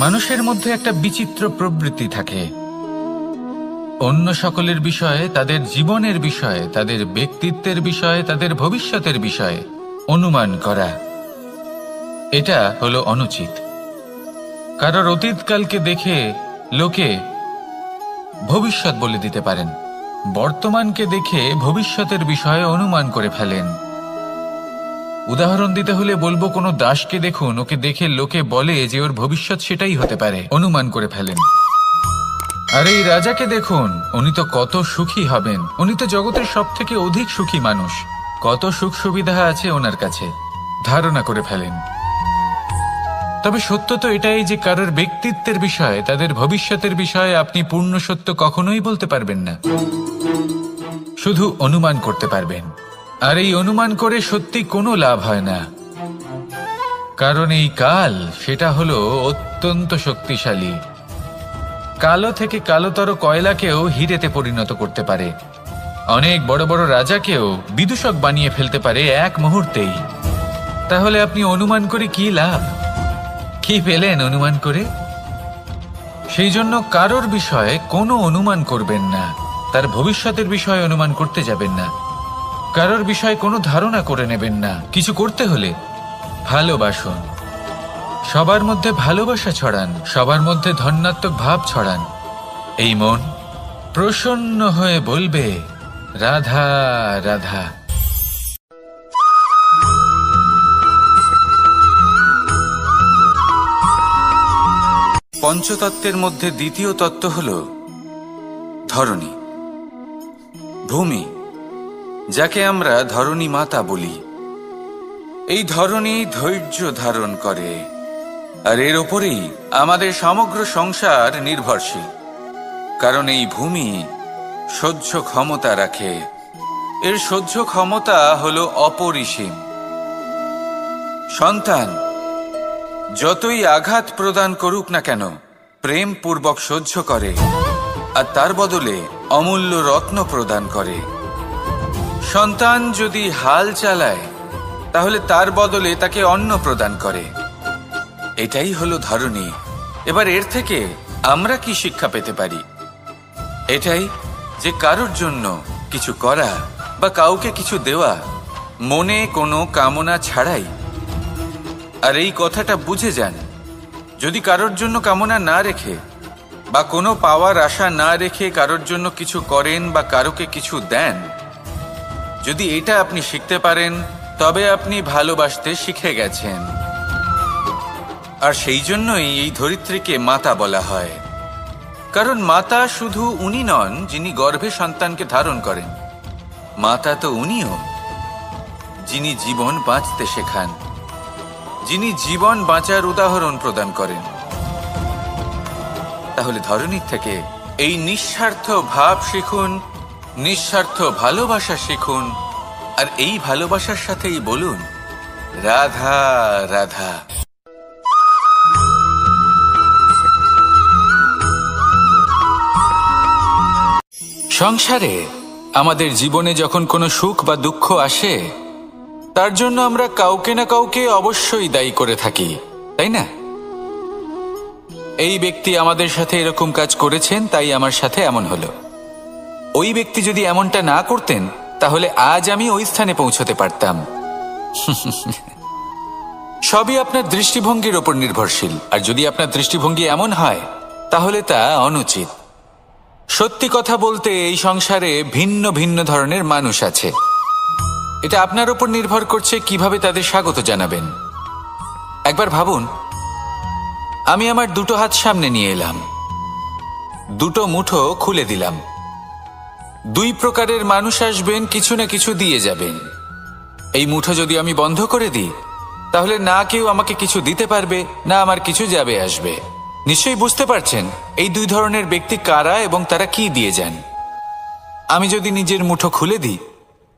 মানুষের মধ্যে একটা বিচিত্র প্রবৃত্তি থাকে, অন্য সকলের বিষয়ে, তাদের জীবনের বিষয়ে, তাদের ব্যক্তিত্বের বিষয়ে, তাদের ভবিষ্যতের বিষয়ে অনুমান করা। এটা হলো অনুচিত। কারোর অতীতকালকে দেখে লোকে ভবিষ্যৎ বলে দিতে পারেন, বর্তমানকে দেখে ভবিষ্যতের বিষয়ে অনুমান করে ফেলেন। উদাহরণ দিতে হলে বলবো, কোনো দাসকে দেখুন, ওকে দেখে লোকে বলে যে ওর ভবিষ্যৎ সেটাই হতে পারে, অনুমান করে ফেলেন। আর এই রাজাকে দেখুন, উনি তো কত সুখী হবেন, উনি তো জগতের সব থেকে অধিক সুখী মানুষ, কত সুখ সুবিধা আছে ওনার কাছে, ধারণা করে ফেলেন। তবে সত্য তো এটাই যে কারোর ব্যক্তিত্বের বিষয়ে, তাদের ভবিষ্যতের বিষয়ে আপনি পূর্ণ সত্য কখনোই বলতে পারবেন না, শুধু অনুমান করতে পারবেন। আর এই অনুমান করে সত্যি কোনো লাভ হয় না, কারণ এই কাল সেটা হলো অত্যন্ত শক্তিশালী। কালো থেকে কালোতর কয়লাকেও হীরেতে পরিণত করতে পারে, অনেক বড় বড় রাজাকেও বিদূষক বানিয়ে ফেলতে পারে এক মুহূর্তেই। তাহলে আপনি অনুমান করে কি লাভ? কি পেলেন অনুমান করে? সেই জন্য কারোর বিষয়ে কোনো অনুমান করবেন না, তার ভবিষ্যতের বিষয়ে অনুমান করতে যাবেন না, কারোর বিষয়ে কোনো ধারণা করে নেবেন না। কিছু করতে হলে ভালোবাসুন, সবার মধ্যে ভালোবাসা ছড়ান, সবার মধ্যে ধন্যাত্মক ভাব ছড়ান। এই মন প্রসন্ন হয়ে বলবে, রাধা রাধা। পঞ্চতত্ত্বের মধ্যে দ্বিতীয় তত্ত্ব হল ধরণী, ভূমি, যাকে আমরা ধরণী মাতা বলি। এই ধরণী ধৈর্য ধারণ করে, আর এর ওপরেই আমাদের সমগ্র সংসার নির্ভরশীল। কারণ এই ভূমি সহ্য ক্ষমতা রাখে, এর সহ্য ক্ষমতা হলো অপরিসীম। সন্তান যতই আঘাত প্রদান করুক না কেন, প্রেম পূর্বক সহ্য করে, আর তার বদলে অমূল্য রত্ন প্রদান করে। সন্তান যদি হাল চালায়, তাহলে তার বদলে তাকে অন্ন প্রদান করে। এটাই হলো ধরণী। এবার এর থেকে আমরা কি শিক্ষা পেতে পারি? এটাই যে কারোর জন্য কিছু করা বা কাউকে কিছু দেওয়া মনে কোনো কামনা ছাড়াই। আর এই কথাটা বুঝে যান, যদি কারোর জন্য কামনা না রেখে বা কোনো পাওয়ার আশা না রেখে কারোর জন্য কিছু করেন বা কারোকে কিছু দেন, যদি এটা আপনি শিখতে পারেন, তবে আপনি ভালোবাসতে শিখে গেছেন। আর সেই জন্যই এই ধরিত্রীকে মাতা বলা হয়। কারণ মাতা শুধু উনি নন যিনি গর্ভে সন্তানকে ধারণ করেন, মাতা তো উনিও যিনি জীবন বাঁচতে শেখান, যিনি জীবন বাঁচার উদাহরণ প্রদান করেন। তাহলে ধরণীর থেকে এই নিঃস্বার্থ ভাব শিখুন, নিঃস্বার্থ ভালোবাসা শিখুন, আর এই ভালোবাসার সাথেই বলুন, রাধা রাধা। সংসারে আমাদের জীবনে যখন কোনো সুখ বা দুঃখ আসে, তার জন্য আমরা কাউকে না কাউকে অবশ্যই দায়ী করে থাকি, তাই না? এই ব্যক্তি আমাদের সাথে এরকম কাজ করেছেন, তাই আমার সাথে এমন হলো। ওই ব্যক্তি যদি এমনটা না করতেন, তাহলে আজ আমি ওই স্থানে পৌঁছতে পারতাম। সবই আপনার দৃষ্টিভঙ্গির ওপর নির্ভরশীল। আর যদি আপনার দৃষ্টিভঙ্গি এমন হয়, তাহলে তা অনুচিত। সত্যি কথা বলতে, এই সংসারে ভিন্ন ভিন্ন ধরনের মানুষ আছে। এটা আপনার উপর নির্ভর করছে কিভাবে তাদের স্বাগত জানাবেন। একবার ভাবুন, আমি আমার দুটো হাত সামনে নিয়ে এলাম, দুটো মুঠো খুলে দিলাম। দুই প্রকারের মানুষ আসবেন, কিছু না কিছু দিয়ে যাবেন। এই মুঠো যদি আমি বন্ধ করে দিই, তাহলে না কেউ আমাকে কিছু দিতে পারবে, না আমার কিছু যাবে আসবে। নিশ্চয়ই বুঝতে পারছেন এই দুই ধরনের ব্যক্তি কারা এবং তারা কি দিয়ে যান। আমি যদি নিজের মুঠো খুলে দিই,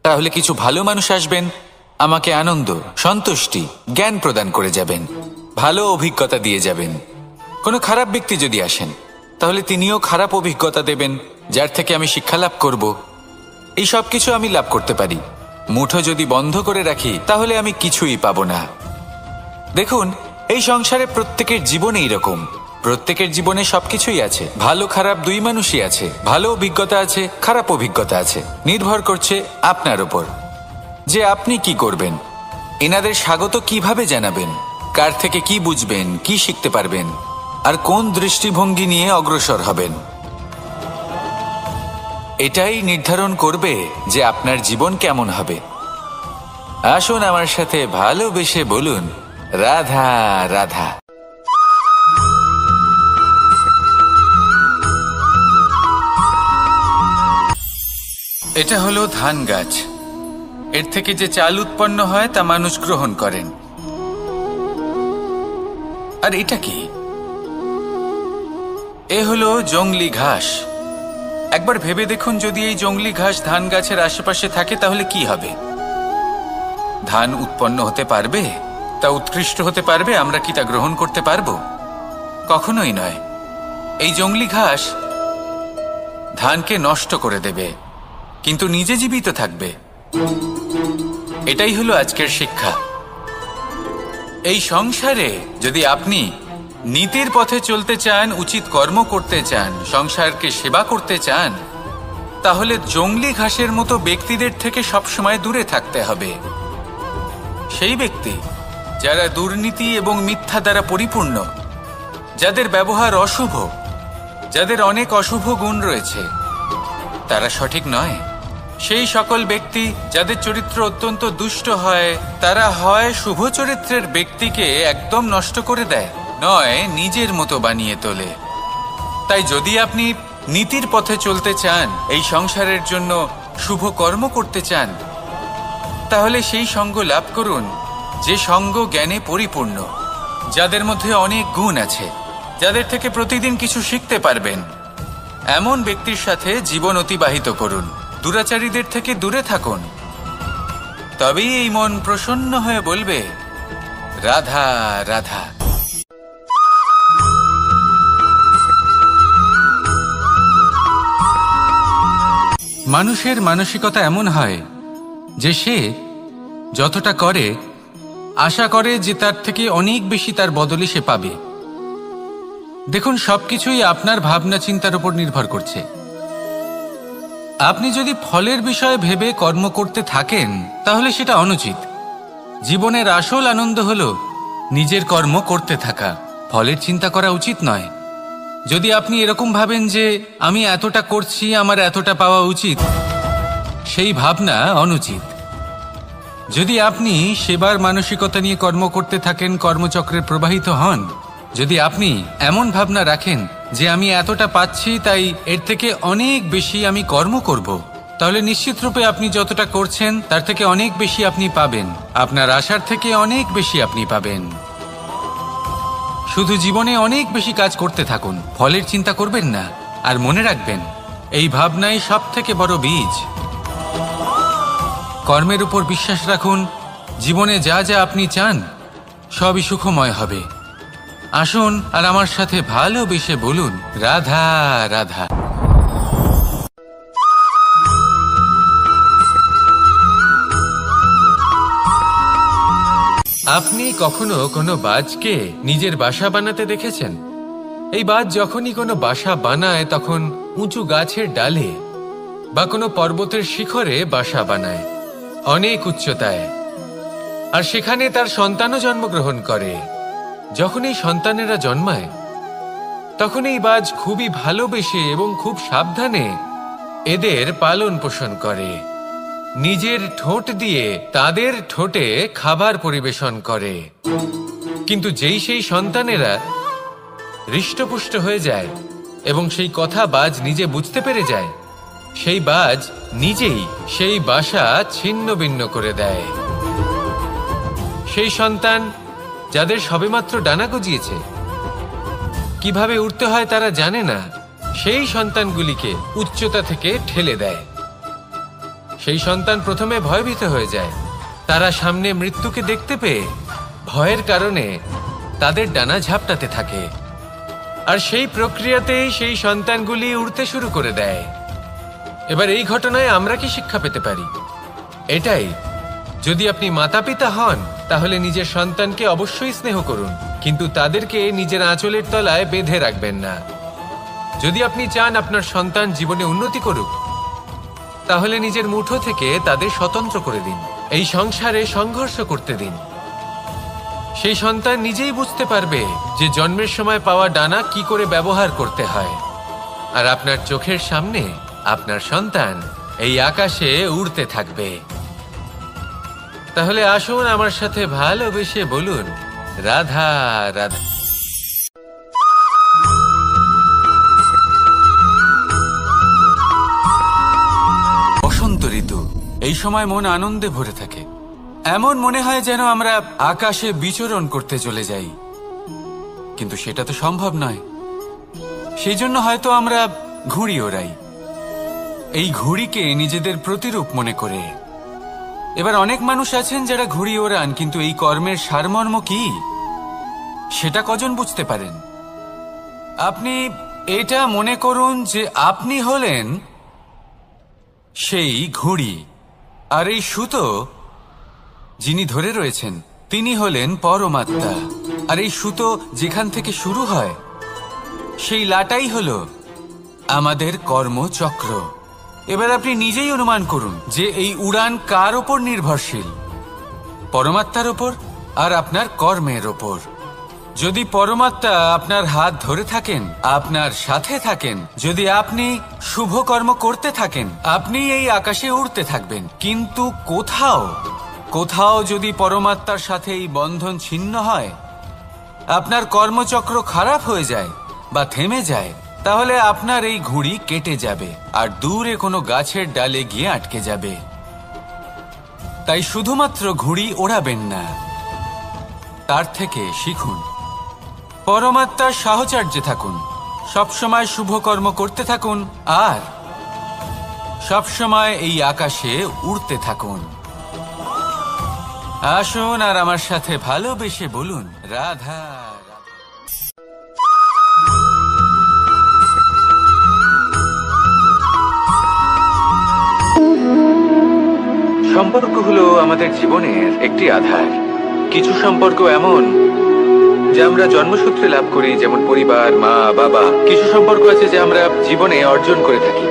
তাহলে কিছু ভালো মানুষ আসবেন, আমাকে আনন্দ, সন্তুষ্টি, জ্ঞান প্রদান করে যাবেন, ভালো অভিজ্ঞতা দিয়ে যাবেন। কোনো খারাপ ব্যক্তি যদি আসেন, তাহলে তিনিও খারাপ অভিজ্ঞতা দেবেন, যার থেকে আমি শিক্ষা লাভ করব। এই সব কিছু আমি লাভ করতে পারি। মুঠো যদি বন্ধ করে রাখি, তাহলে আমি কিছুই পাবো না। দেখুন, এই সংসারে প্রত্যেকের জীবনে এইরকম। প্রত্যেকের জীবনে সবকিছুই আছে, ভালো খারাপ দুই মানুষই আছে, ভালো অভিজ্ঞতা আছে, খারাপ অভিজ্ঞতা আছে। নির্ভর করছে আপনার উপর যে আপনি কি করবেন, এনাদের স্বাগত কিভাবে জানাবেন, কার থেকে কি বুঝবেন, কি শিখতে পারবেন, আর কোন দৃষ্টিভঙ্গি নিয়ে অগ্রসর হবেন। এটাই নির্ধারণ করবে যে আপনার জীবন কেমন হবে। আসুন আমার সাথে ভালোবেসে বলুন, রাধা রাধা। এটা হলো ধান গাছ। এর থেকে যে চাল উৎপন্ন হয় তা মানুষ গ্রহণ করেন। আর এটা কি? এ হলো জংলি ঘাস। একবার ভেবে দেখুন, যদি এই জংলি ঘাস ধান গাছের আশেপাশে থাকে তাহলে কি হবে? ধান উৎপন্ন হতে পারবে? তা উৎকৃষ্ট হতে পারবে? আমরা কি তা গ্রহণ করতে পারবো? কখনোই নয়। এই জংলি ঘাস ধানকে নষ্ট করে দেবে, কিন্তু নিজে জীবিত থাকবে। এটাই হলো আজকের শিক্ষা। এই সংসারে যদি আপনি নীতির পথে চলতে চান, উচিত কর্ম করতে চান, সংসারকে সেবা করতে চান, তাহলে জংলি ঘাসের মতো ব্যক্তিদের থেকে সবসময় দূরে থাকতে হবে। সেই ব্যক্তি যারা দুর্নীতি এবং মিথ্যা দ্বারা পরিপূর্ণ, যাদের ব্যবহার অশুভ, যাদের অনেক অশুভ গুণ রয়েছে, তারা সঠিক নয়। সেই সকল ব্যক্তি যাদের চরিত্র অত্যন্ত দুষ্ট হয়, তারা হয় শুভ চরিত্রের ব্যক্তিকে একদম নষ্ট করে দেয়, নয় নিজের মতো বানিয়ে তোলে। তাই যদি আপনি নীতির পথে চলতে চান, এই সংসারের জন্য শুভ কর্ম করতে চান, তাহলে সেই সঙ্গ লাভ করুন যে সঙ্গ জ্ঞানে পরিপূর্ণ, যাদের মধ্যে অনেক গুণ আছে, যাদের থেকে প্রতিদিন কিছু শিখতে পারবেন। এমন ব্যক্তির সাথে জীবন অতিবাহিত করুন। দুরাচারীদের থেকে দূরে থাকুন। তবেই এই মন প্রসন্ন হয়ে বলবে, রাধা রাধা। মানুষের মানসিকতা এমন হয় যে সে যতটা করে আশা করে যে তার থেকে অনেক বেশি তার বদলে সে পাবে। দেখুন, সবকিছুই আপনার ভাবনা চিন্তার উপর নির্ভর করছে। আপনি যদি ফলের বিষয়ে ভেবে কর্ম করতে থাকেন তাহলে সেটা অনুচিত। জীবনের আসল আনন্দ হলো নিজের কর্ম করতে থাকা, ফলের চিন্তা করা উচিত নয়। যদি আপনি এরকম ভাবেন যে আমি এতটা করছি, আমার এতটা পাওয়া উচিত, সেই ভাবনা অনুচিত। যদি আপনি সেবার মানসিকতা নিয়ে কর্ম করতে থাকেন, কর্মচক্রে প্রবাহিত হন, যদি আপনি এমন ভাবনা রাখেন যে আমি এতটা পাচ্ছি তাই এর থেকে অনেক বেশি আমি কর্ম করব, তাহলে নিশ্চিতরূপে আপনি যতটা করছেন তার থেকে অনেক বেশি আপনি পাবেন। আপনার আশার থেকে অনেক বেশি আপনি পাবেন। শুধু জীবনে অনেক বেশি কাজ করতে থাকুন, ফলের চিন্তা করবেন না। আর মনে রাখবেন, এই ভাবনাই সব থেকে বড় বীজ। কর্মের উপর বিশ্বাস রাখুন। জীবনে যা যা আপনি চান সবই সুখময় হবে। আসুন আর আমার সাথে ভালোবেসে বলুন, রাধা রাধা। আপনি কখনো কোনো বাজকে নিজের বাসা বানাতে দেখেছেন? এই বাজ যখনই কোনো বাসা বানায় তখন উঁচু গাছের ডালে বা কোনো পর্বতের শিখরে বাসা বানায়, অনেক উচ্চতায়। আর সেখানে তার সন্তানও জন্মগ্রহণ করে। যখন এই সন্তানেরা জন্মায় তখন এই বাজ খুবই ভালোবেসে এবং খুব সাবধানে এদের পালন পোষণ করে। নিজের ঠোঁট দিয়ে তাদের ঠোঁটে খাবার পরিবেশন করে। কিন্তু যেই সেই সন্তানেরা হৃষ্টপুষ্ট হয়ে যায় এবং সেই কথা বাজ নিজে বুঝতে পেরে যায়, সেই বাজ নিজেই সেই বাসা ছিন্ন ভিন্ন করে দেয়। সেই সন্তান যাদের সবেমাত্র ডানা গজিয়েছে, কিভাবে উড়তে হয় তারা জানে না, সেই সন্তানগুলিকে উচ্চতা থেকে ঠেলে দেয়। সেই সন্তান প্রথমে ভয়ভীত হয়ে যায়। তারা সামনে মৃত্যুকে দেখতে পেয়ে ভয়ের কারণে তাদের ডানা ঝাপটাতে থাকে। আর সেই প্রক্রিয়াতেই সেই সন্তানগুলি উড়তে শুরু করে দেয়। এবার এই ঘটনায় আমরা কি শিক্ষা পেতে পারি? এটাই, যদি আপনি মাতা পিতা হন তাহলে নিজের সন্তানকে অবশ্যই স্নেহ করুন, কিন্তু তাদেরকে নিজের আঁচলের তলায় বেঁধে রাখবেন না। যদি আপনি চান আপনার সন্তান জীবনে উন্নতি করুক, তাহলে নিজের মুঠো থেকে তাদের স্বতন্ত্র করে দিন। এই সংসারে সংঘর্ষ করতে দিন। সেই সন্তান নিজেই বুঝতে পারবে যে জন্মের সময় পাওয়া ডানা কি করে ব্যবহার করতে হয়। আর আপনার চোখের সামনে আপনার সন্তান এই আকাশে উড়তে থাকবে। তাহলে আসুন আমার সাথে ভালোবেসে বলুন, রাধা রাধা। বসন্ত ঋতু, এই সময় মন আনন্দে ভরে থাকে। এমন মনে হয় যেন আমরা আকাশে বিচরণ করতে চলে যাই, কিন্তু সেটা তো সম্ভব নয়। সেই জন্য হয়তো আমরা ঘুড়ি ওড়াই, এই ঘুড়িকে নিজেদের প্রতিরূপ মনে করে। এবার অনেক মানুষ আছেন যারা ঘুড়ি ওড়ান, কিন্তু এই কর্মের সারমর্ম কি সেটা কজন বুঝতে পারেন? আপনি এটা মনে করুন যে আপনি হলেন সেই ঘুড়ি, আর এই সুতো যিনি ধরে রয়েছেন তিনি হলেন পরমাত্মা। আর এই সুতো যেখান থেকে শুরু হয় সেই লাটাই হলো আমাদের কর্মচক্র। এবার আপনি নিজেই অনুমান করুন যে এই উড়ান কার ওপর নির্ভরশীল? পরমাত্মার ওপর আর আপনার কর্মের ওপর। যদি পরমাত্মা আপনার হাত ধরে থাকেন, আপনার সাথে থাকেন, যদি আপনি শুভ কর্ম করতে থাকেন, আপনি এই আকাশে উড়তে থাকবেন। কিন্তু কোথাও যদি পরমাত্মার সাথে এই বন্ধন ছিন্ন হয়, আপনার কর্মচক্র খারাপ হয়ে যায় বা থেমে যায়, তাহলে আপনার এই ঘুড়ি কেটে যাবে আর দূরে কোনো গাছের ডালে গিয়ে আটকে যাবে। তাই শুধুমাত্র ঘুড়ি ওড়াবেন না, তার থেকে শিখুন। পরমাত্মার সাহচর্যে থাকুন, সবসময় শুভ কর্ম করতে থাকুন আর সবসময় এই আকাশে উড়তে থাকুন। আসুন আর আমার সাথে ভালোবেসে বলুন, রাধা। সম্পর্ক হলো আমাদের জীবনের একটি আধার। কিছু সম্পর্ক এমন যা আমরা জন্মসূত্রে লাভ করি, যেমন পরিবার, মা, বাবা। কিছু সম্পর্ক আছে যা আমরা জীবনে অর্জন করে থাকি,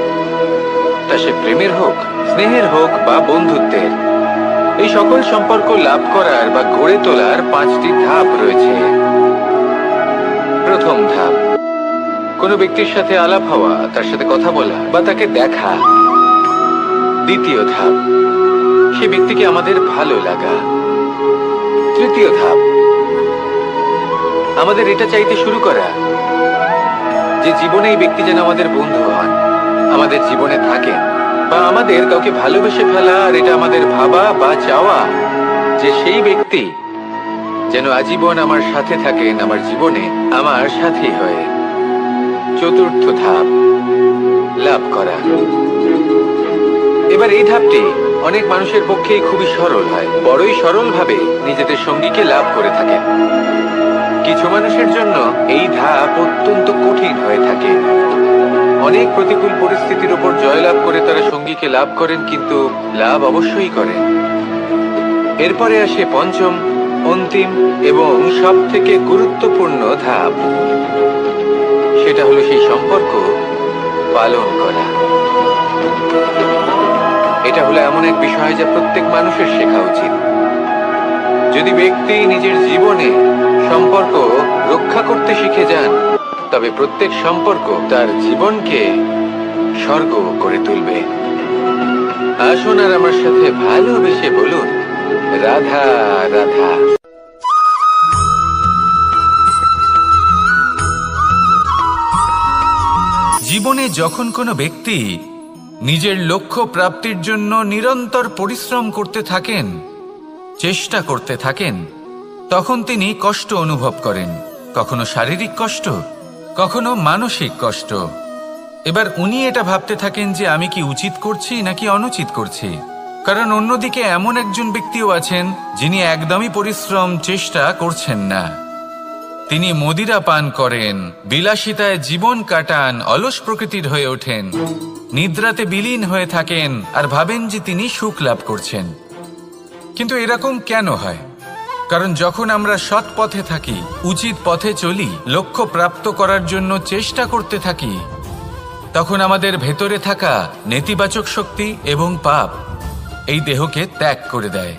তা সে প্রেমের হোক, স্নেহের হোক বা বন্ধুত্বের। এই সকল সম্পর্ক লাভ করার বা গড়ে তোলার 5টি ধাপ রয়েছে। প্রথম ধাপ, কোনো ব্যক্তির সাথে আলাপ হওয়া, তার সাথে কথা বলা বা তাকে দেখা। দ্বিতীয় ধাপ, সে ব্যক্তিকে আমাদের ভালো লাগা। তৃতীয় ধাপ, আমাদের এটা চাইতে শুরু করা যে জীবনে এই ব্যক্তি যেন আমাদের বন্ধু হন, আমাদের জীবনে থাকেন, বা আমাদের কাউকে ভালোবেসে ফেলা আর এটা আমাদের ভাবা বা চাওয়া যে সেই ব্যক্তি যেন আজীবন আমার সাথে থাকেন, আমার জীবনে আমার সাথী হয়ে। চতুর্থ ধাপ, লাভ করা। এবার এই ধাপটি অনেক মানুষের পক্ষেই খুবই সরল হয়, বড়ই সরলভাবে নিজেদের সঙ্গীকে লাভ করে থাকেন। কিছু মানুষের জন্য এই ধাপ অত্যন্ত কঠিন হয়ে থাকে। অনেক প্রতিকূল পরিস্থিতির উপর জয়লাভ করে তারা সঙ্গীকে লাভ করেন, কিন্তু লাভ অবশ্যই করেন। এরপরে আসে পঞ্চম, অন্তিম এবং সবথেকে গুরুত্বপূর্ণ ধাপ। সেটা হলো সেই সম্পর্ক পালন করা। এটা হলো এমন এক বিষয় যা প্রত্যেক মানুষের শেখা উচিত। যদি ব্যক্তি নিজের জীবনে সম্পর্ক রক্ষা করতে শিখে যান, তবে প্রত্যেক সম্পর্ক তার জীবনকে স্বর্গ করে তুলবে। আসুন আর আমার সাথে ভালোবেসে বলুন, রাধা রাধা। জীবনে যখন কোনো ব্যক্তি নিজের লক্ষ্য প্রাপ্তির জন্য নিরন্তর পরিশ্রম করতে থাকেন, চেষ্টা করতে থাকেন, তখন তিনি কষ্ট অনুভব করেন। কখনো শারীরিক কষ্ট, কখনো মানসিক কষ্ট। এবার উনি এটা ভাবতে থাকেন যে আমি কি উচিত করছি নাকি অনুচিত করছি। কারণ অন্যদিকে এমন একজন ব্যক্তিও আছেন যিনি একদমই পরিশ্রম চেষ্টা করছেন না। তিনি মদিরা পান করেন, বিলাসিতায় জীবন কাটান, অলস প্রকৃতির হয়ে ওঠেন, নিদ্রাতে বিলীন হয়ে থাকেন আর ভাবেন যে তিনি সুখ লাভ করছেন। কিন্তু এরকম কেন হয়? কারণ যখন আমরা সৎ পথে থাকি, উচিত পথে চলি, লক্ষ্য প্রাপ্ত করার জন্য চেষ্টা করতে থাকি, তখন আমাদের ভেতরে থাকা নেতিবাচক শক্তি এবং পাপ এই দেহকে ত্যাগ করে দেয়।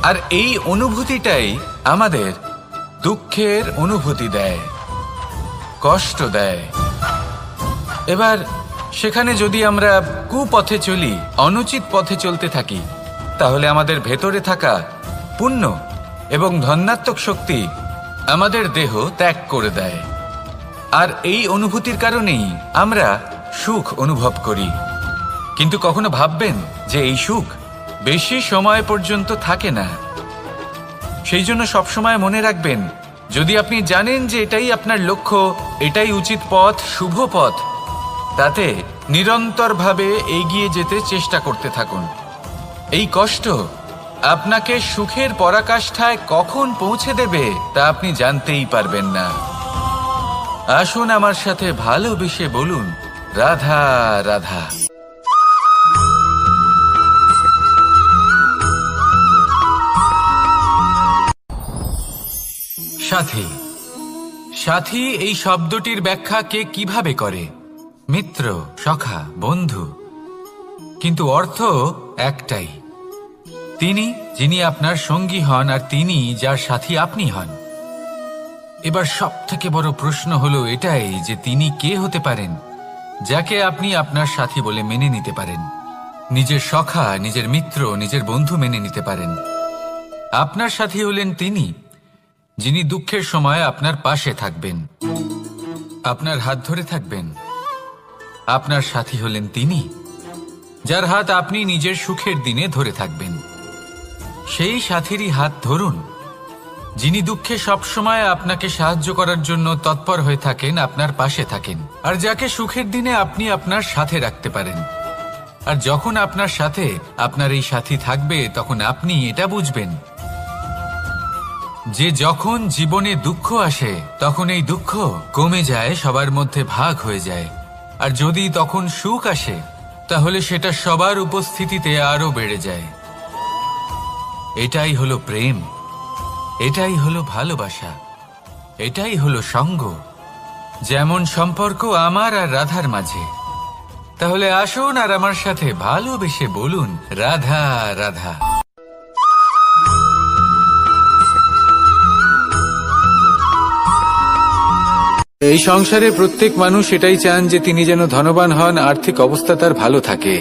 আর এই অনুভূতিটাই আমাদের দুঃখের অনুভূতি দেয়, কষ্ট দেয়। এবার সেখানে যদি আমরা কুপথে চলি, অনুচিত পথে চলতে থাকি, তাহলে আমাদের ভেতরে থাকা পুণ্য এবং ধনাত্মক শক্তি আমাদের দেহ ত্যাগ করে দেয়। আর এই অনুভূতির কারণেই আমরা সুখ অনুভব করি। কিন্তু কখনো ভাববেন যে এই সুখ বেশি সময় পর্যন্ত থাকে না। সেই জন্য সবসময় মনে রাখবেন, যদি আপনি জানেন যে এটাই আপনার লক্ষ্য, এটাই উচিত পথ, শুভ পথ, তাতে নিরন্তরভাবে এগিয়ে যেতে চেষ্টা করতে থাকুন। এই কষ্ট আপনাকে সুখের পরাকাষ্ঠায় কখন পৌঁছে দেবে তা আপনি জানতেই পারবেন না। আসুন আমার সাথে ভালোবেসে বলুন, রাধা রাধা। সাথী। সাথী এই শব্দটির ব্যাখ্যা কে কিভাবে করে? মিত্র, সখা, বন্ধু। কিন্তু অর্থ একটাই, তিনি যিনি আপনার সঙ্গী হন আর তিনি যার সাথী আপনি হন। এবার সব থেকে বড় প্রশ্ন হলো এটাই যে তিনি কে হতে পারেন যাকে আপনি আপনার সাথী বলে মেনে নিতে পারেন, নিজের সখা, নিজের মিত্র, নিজের বন্ধু মেনে নিতে পারেন। আপনার সাথী হলেন তিনি যিনি দুঃখের সময় আপনার পাশে থাকবেন, আপনার হাত ধরে থাকবেন। আপনার সাথী হলেন তিনি যার হাত আপনি নিজের সুখের দিনে ধরে থাকবেন। সেই সাথীরই হাত ধরুন যিনি দুঃখে সবসময় আপনাকে সাহায্য করার জন্য তৎপর হয়ে থাকেন, আপনার পাশে থাকেন, আর যাকে সুখের দিনে আপনি আপনার সাথে রাখতে পারেন। আর যখন আপনার সাথে আপনার এই সাথী থাকবে, তখন আপনি এটা বুঝবেন যে যখন জীবনে দুঃখ আসে, তখন এই দুঃখ কমে যায়, সবার মধ্যে ভাগ হয়ে যায়। আর যদি তখন সুখ আসে, তাহলে সেটা সবার উপস্থিতিতে আরো বেড়ে যায়। এটাই হলো প্রেম, এটাই হলো ভালোবাসা, এটাই হলো সঙ্গ। যেমন সম্পর্ক আমার আর রাধার মাঝে। তাহলে আসুন আর আমার সাথে ভালোবেসে বলুন, রাধা রাধা। এই সংসারে প্রত্যেক মানুষ এটাই চান যে তিনি যেন ধনবান হন, আর্থিক অবস্থা তার ভালো থাকে,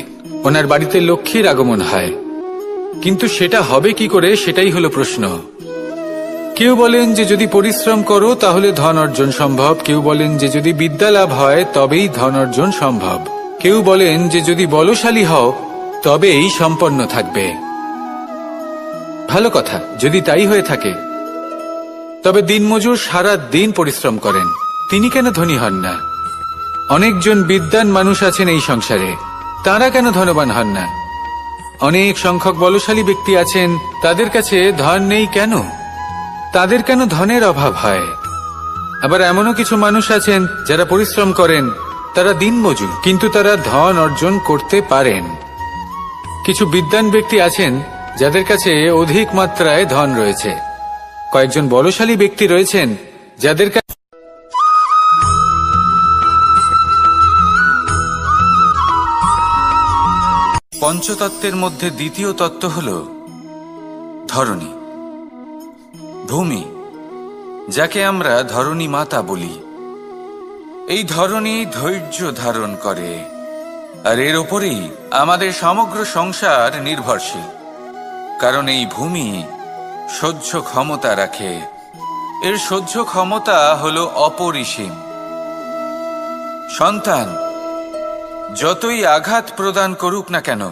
ওনার বাড়িতে লক্ষ্মীর আগমন হয়। কিন্তু সেটা হবে কি করে, সেটাই হলো প্রশ্ন। কেউ বলেন যে যদি পরিশ্রম করো তাহলে ধন অর্জন সম্ভব, কেউ বলেন যে যদি বিদ্যা লাভ হয় তবেই ধন অর্জন সম্ভব, কেউ বলেন যে যদি বলশালী হও তবেই সম্পন্ন থাকবে। ভালো কথা, যদি তাই হয়ে থাকে, তবে দিনমজুর সারা দিন পরিশ্রম করেন, তিনি কেন ধনী হন না? অনেকজন বিদ্বান মানুষ আছেন এই সংসারে, তারা কেন ধনবান হন না? অনেক সংখ্যক বলশালী ব্যক্তি আছেন, তাদের কাছে ধন নেই কেন? তাদের কেন ধনের অভাব হয়? আবার এমনও কিছু মানুষ আছেন যারা পরিশ্রম করেন, তারা দিনমজুর, কিন্তু তারা ধন অর্জন করতে পারেন। কিছু বিদ্বান ব্যক্তি আছেন যাদের কাছে অধিক মাত্রায় ধন রয়েছে, কয়েকজন বলশালী ব্যক্তি রয়েছেন যাদের কাছে পঞ্চতত্ত্বের মধ্যে দ্বিতীয় তত্ত্ব হল ধরণী, ভূমি, যাকে আমরা ধরণী মাতা বলি। এই ধরণী ধৈর্য ধারণ করে, আর এর ওপরেই আমাদের সমগ্র সংসার নির্ভরশীল। কারণ এই ভূমি সহ্য ক্ষমতা রাখে, এর সহ্য ক্ষমতা হলো অপরিসীম। সন্তান যতই আঘাত প্রদান করুক না কেন,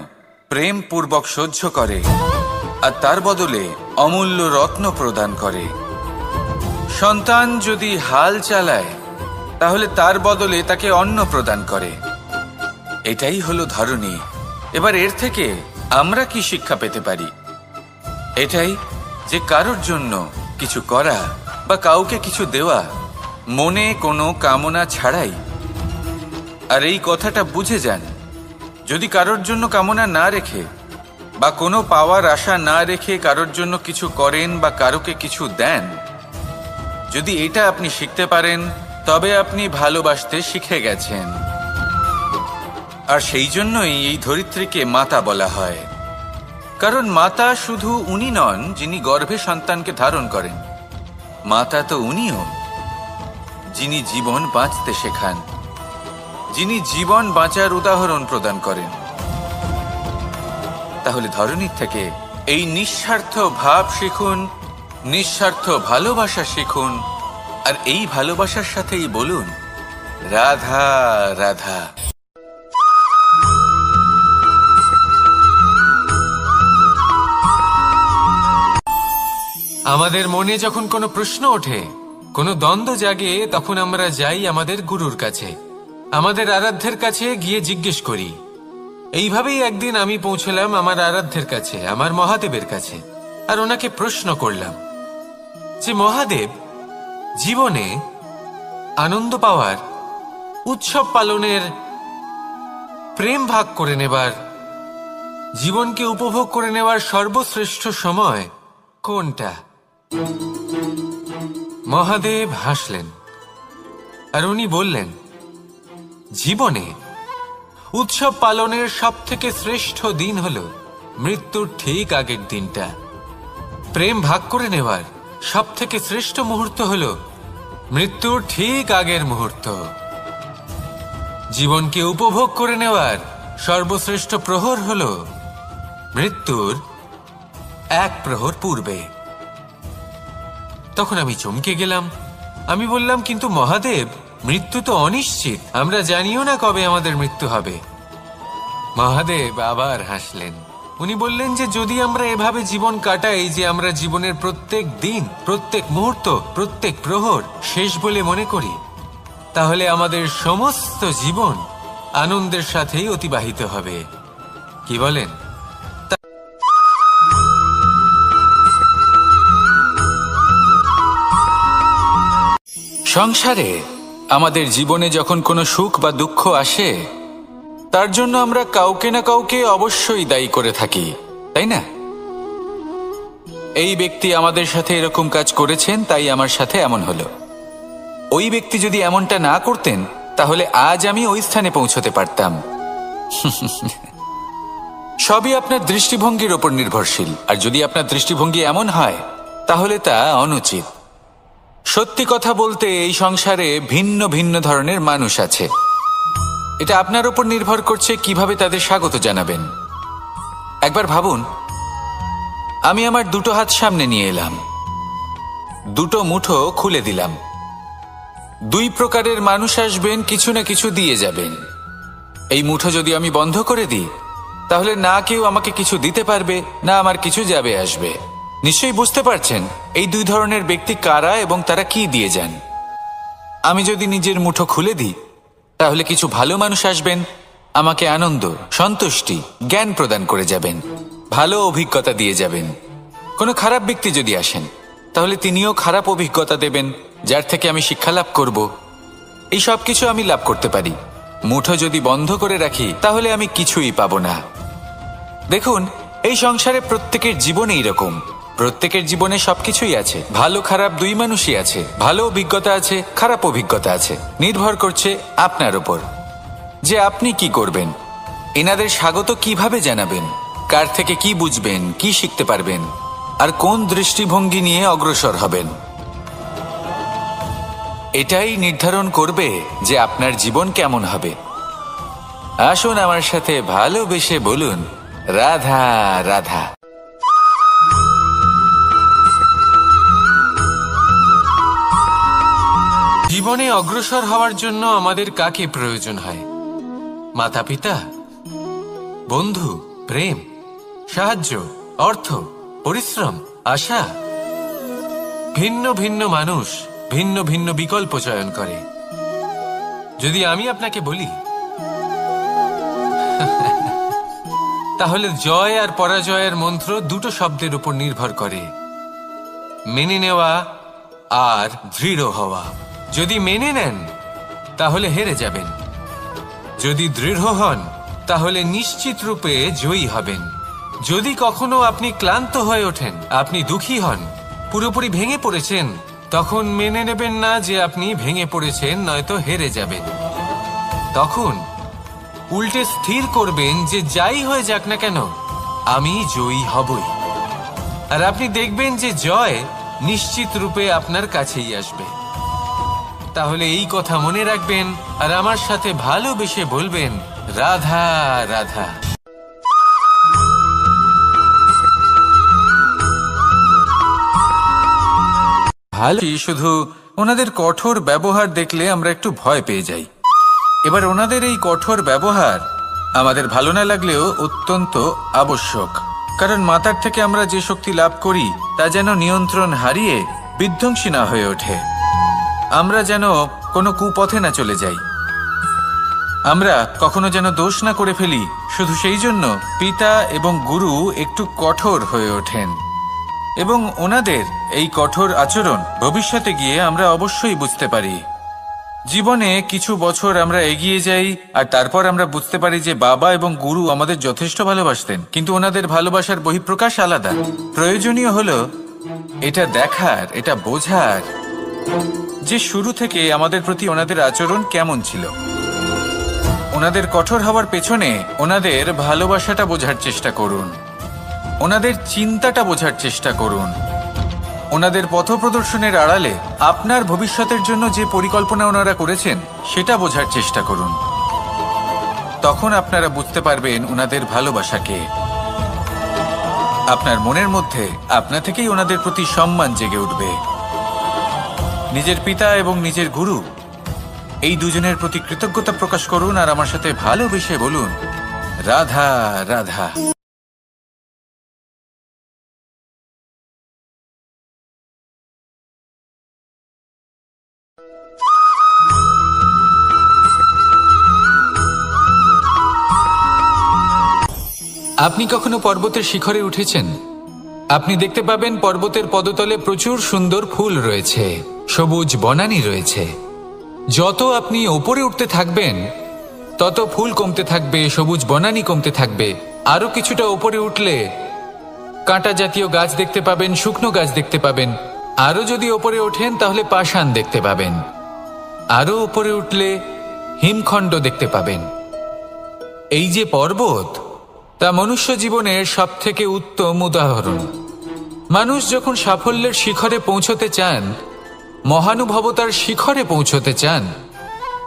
প্রেম পূর্বক সহ্য করে, আর তার বদলে অমূল্য রত্ন প্রদান করে। সন্তান যদি হাল চালায়, তাহলে তার বদলে তাকে অন্ন প্রদান করে। এটাই হলো ধরণী। এবার এর থেকে আমরা কি শিক্ষা পেতে পারি? এটাই যে কারোর জন্য কিছু করা বা কাউকে কিছু দেওয়া মনে কোনো কামনা ছাড়াই। আর এই কথাটা বুঝে যান, যদি কারোর জন্য কামনা না রেখে বা কোনো পাওয়ার আশা না রেখে কারোর জন্য কিছু করেন বা কারোকে কিছু দেন, যদি এটা আপনি শিখতে পারেন তবে আপনি ভালোবাসতে শিখে গেছেন। আর সেই জন্যই এই ধরিত্রীকে মাতা বলা হয়, কারণ মাতা শুধু উনি নন যিনি গর্ভে সন্তানকে ধারণ করেন, মাতা তো উনিও যিনি জীবন বাঁচতে শেখান, যিনি জীবন বাঁচার উদাহরণ প্রদান করেন। তাহলে ধরনীর থেকে এই নিঃস্বার্থ ভাব শিখুন, নিঃস্বার্থ ভালোবাসা শিখুন, আর এই ভালোবাসার সাথেই বলুন রাধা রাধা। আমাদের মনে যখন কোনো প্রশ্ন ওঠে, কোনো দ্বন্দ্ব জাগে, তখন আমরা যাই আমাদের গুরুর কাছে, আমাদের আরাধ্যের কাছে গিয়ে জিজ্ঞেস করি। এইভাবেই একদিন আমি পৌঁছলাম আমার আরাধ্যের কাছে, আমার মহাদেবের কাছে, আর ওনাকে প্রশ্ন করলাম যে মহাদেব, জীবনে আনন্দ পাওয়ার, উৎসব পালনের, প্রেম ভাগ করে নেবার, জীবনকে উপভোগ করে নেওয়ার সর্বশ্রেষ্ঠ সময় কোনটা? মহাদেব হাসলেন আর উনি বললেন, জীবনে উৎসব পালনের সবথেকে শ্রেষ্ঠ দিন হল মৃত্যুর ঠিক আগের দিনটা। প্রেম ভাগ করে নেওয়ার সবথেকে শ্রেষ্ঠ মুহূর্ত হল মৃত্যুর ঠিক আগের মুহূর্ত। জীবনকে উপভোগ করে নেওয়ার সর্বশ্রেষ্ঠ প্রহর হল মৃত্যুর এক প্রহর পূর্বে। তখন আমি চমকে গেলাম। আমি বললাম, কিন্তু মহাদেব, মৃত্যু তো অনিশ্চিত, আমরা জানিও না কবে আমাদের মৃত্যু হবে। মহাদেব আবার হাসলেন। উনি বললেন যে যদি আমরা এভাবে জীবন কাটাই যে আমরা জীবনের প্রত্যেক দিন, প্রত্যেক মুহূর্ত, প্রত্যেক প্রহর শেষ বলে মনে করি, তাহলে আমাদের সমস্ত জীবন আনন্দের সাথেই অতিবাহিত হবে। কি বলেন? সংসারে আমাদের জীবনে যখন কোনো সুখ বা দুঃখ আসে, তার জন্য আমরা কাউকে না কাউকে অবশ্যই দায়ী করে থাকি, তাই না? এই ব্যক্তি আমাদের সাথে এরকম কাজ করেছেন, তাই আমার সাথে এমন হলো। ওই ব্যক্তি যদি এমনটা না করতেন, তাহলে আজ আমি ওই স্থানে পৌঁছতে পারতাম। সবই আপনার দৃষ্টিভঙ্গির ওপর নির্ভরশীল, আর যদি আপনার দৃষ্টিভঙ্গি এমন হয়, তাহলে তা অনুচিত। সত্যি কথা বলতে, এই সংসারে ভিন্ন ভিন্ন ধরনের মানুষ আছে। এটা আপনার উপর নির্ভর করছে কিভাবে তাদের স্বাগত জানাবেন। একবার ভাবুন, আমি আমার দুটো হাত সামনে নিয়ে এলাম, দুটো মুঠো খুলে দিলাম। দুই প্রকারের মানুষ আসবেন, কিছু না কিছু দিয়ে যাবেন। এই মুঠো যদি আমি বন্ধ করে দিই, তাহলে না কেউ আমাকে কিছু দিতে পারবে, না আমার কিছু যাবে আসবে। নিশ্চয়ই বুঝতে পারছেন এই দুই ধরনের ব্যক্তি কারা এবং তারা কি দিয়ে যান। আমি যদি নিজের মুঠো খুলে দিই, তাহলে কিছু ভালো মানুষ আসবেন, আমাকে আনন্দ, সন্তুষ্টি, জ্ঞান প্রদান করে যাবেন, ভালো অভিজ্ঞতা দিয়ে যাবেন। কোনো খারাপ ব্যক্তি যদি আসেন, তাহলে তিনিও খারাপ অভিজ্ঞতা দেবেন, যার থেকে আমি শিক্ষা লাভ করব। এই সব কিছু আমি লাভ করতে পারি। মুঠো যদি বন্ধ করে রাখি, তাহলে আমি কিছুই পাবো না। দেখুন, এই সংসারে প্রত্যেকের জীবনে এইরকম। প্রত্যেকের জীবনে সবকিছুই আছে, ভালো খারাপ দুই মানুষই আছে, ভালো অভিজ্ঞতা আছে, খারাপ অভিজ্ঞতা আছে। নির্ভর করছে আপনার উপর যে আপনি কি করবেন, এনাদের স্বাগত কিভাবে জানাবেন, কার থেকে কি বুঝবেন, কি শিখতে পারবেন, আর কোন দৃষ্টিভঙ্গি নিয়ে অগ্রসর হবেন। এটাই নির্ধারণ করবে যে আপনার জীবন কেমন হবে। আসুন আমার সাথে ভালোবেসে বলুন রাধা রাধা। জীবনে অগ্রসর হওয়ার জন্য আমাদের কাকে প্রয়োজন হয়? মাতা পিতা, বন্ধু, প্রেম, সাহায্য, অর্থ, পরিশ্রম, আশা। ভিন্ন ভিন্ন মানুষ ভিন্ন ভিন্ন বিকল্প চয়ন করে। যদি আমি আপনাকে বলি, তাহলে জয় আর পরাজয়ের মন্ত্র দুটো শব্দের উপর নির্ভর করে, মেনে নেওয়া আর দৃঢ় হওয়া। যদি মেনে নেন, তাহলে হেরে যাবেন। যদি দৃঢ় হন, তাহলে নিশ্চিত রূপে জয়ী হবেন। যদি কখনো আপনি ক্লান্ত হয়ে ওঠেন, আপনি দুঃখী হন, পুরোপুরি ভেঙে পড়েছেন, তখন মেনে নেবেন না যে আপনি ভেঙে পড়েছেন, নয়তো হেরে যাবেন। তখন উল্টে স্থির করবেন যে যাই হয়ে যাক না কেন, আমি জয়ী হবই। আর আপনি দেখবেন যে জয় নিশ্চিত রূপে আপনার কাছেই আসবে। তাহলে এই কথা মনে রাখবেন আর আমার সাথে ভালোবেসে বলবেন, রাধা রাধা। ভালো, শুধু ওনাদের কঠোর ব্যবহার দেখলে আমরা একটু ভয় পেয়ে যাই। এবার ওনাদের এই কঠোর ব্যবহার আমাদের ভালো না লাগলেও অত্যন্ত আবশ্যক, কারণ মাতার থেকে আমরা যে শক্তি লাভ করি তা যেন নিয়ন্ত্রণ হারিয়ে বিধ্বংসী না হয়ে ওঠে। আমরা যেন কোনো কুপথে না চলে যাই, আমরা কখনো যেন দোষ না করে ফেলি। শুধু সেই জন্য পিতা এবং গুরু একটু কঠোর হয়ে ওঠেন, এবং ওনাদের এই কঠোর আচরণ ভবিষ্যতে গিয়ে আমরা অবশ্যই বুঝতে পারি। জীবনে কিছু বছর আমরা এগিয়ে যাই আর তারপর আমরা বুঝতে পারি যে বাবা এবং গুরু আমাদের যথেষ্ট ভালোবাসতেন, কিন্তু ওনাদের ভালোবাসার বহিঃপ্রকাশ আলাদা। প্রয়োজনীয় হলো এটা দেখার, এটা বোঝার যে শুরু থেকে আমাদের প্রতি ওনাদের আচরণ কেমন ছিল। ওনাদের কঠোর হওয়ার পেছনে ওনাদের ভালোবাসাটা বোঝার চেষ্টা করুন, ওনাদের চিন্তাটা বোঝার চেষ্টা করুন, ওনাদের পথপ্রদর্শনের আড়ালে আপনার ভবিষ্যতের জন্য যে পরিকল্পনা ওনারা করেছেন সেটা বোঝার চেষ্টা করুন। তখন আপনারা বুঝতে পারবেন ওনাদের ভালোবাসাকে। আপনার মনের মধ্যে আপনা থেকেই ওনাদের প্রতি সম্মান জেগে উঠবে। নিজের পিতা এবং নিজের গুরু এই দুজনের প্রতি কৃতজ্ঞতা প্রকাশ করুন আর আমার সাথে ভালোবেসে বলুন, রাধা রাধা। আপনি কখনো পর্বতের শিখরে উঠেছেন? আপনি দেখতে পাবেন পর্বতের পদতলে প্রচুর সুন্দর ফুল রয়েছে, সবুজ বনানী রয়েছে। যত আপনি ওপরে উঠতে থাকবেন তত ফুল কমতে থাকবে, সবুজ বনানী কমতে থাকবে। আরো কিছুটা ওপরে উঠলে কাঁটা জাতীয় গাছ দেখতে পাবেন, শুকনো গাছ দেখতে পাবেন। আরো যদি ওপরে ওঠেন তাহলে পাষাণ দেখতে পাবেন। আরো ওপরে উঠলে হিমখণ্ড দেখতে পাবেন। এই যে পর্বত, তা মনুষ্য জীবনের সবথেকে উত্তম উদাহরণ। মানুষ যখন সাফল্যের শিখরে পৌঁছতে চান, মহানুভবতার শিখরে পৌঁছতে চান,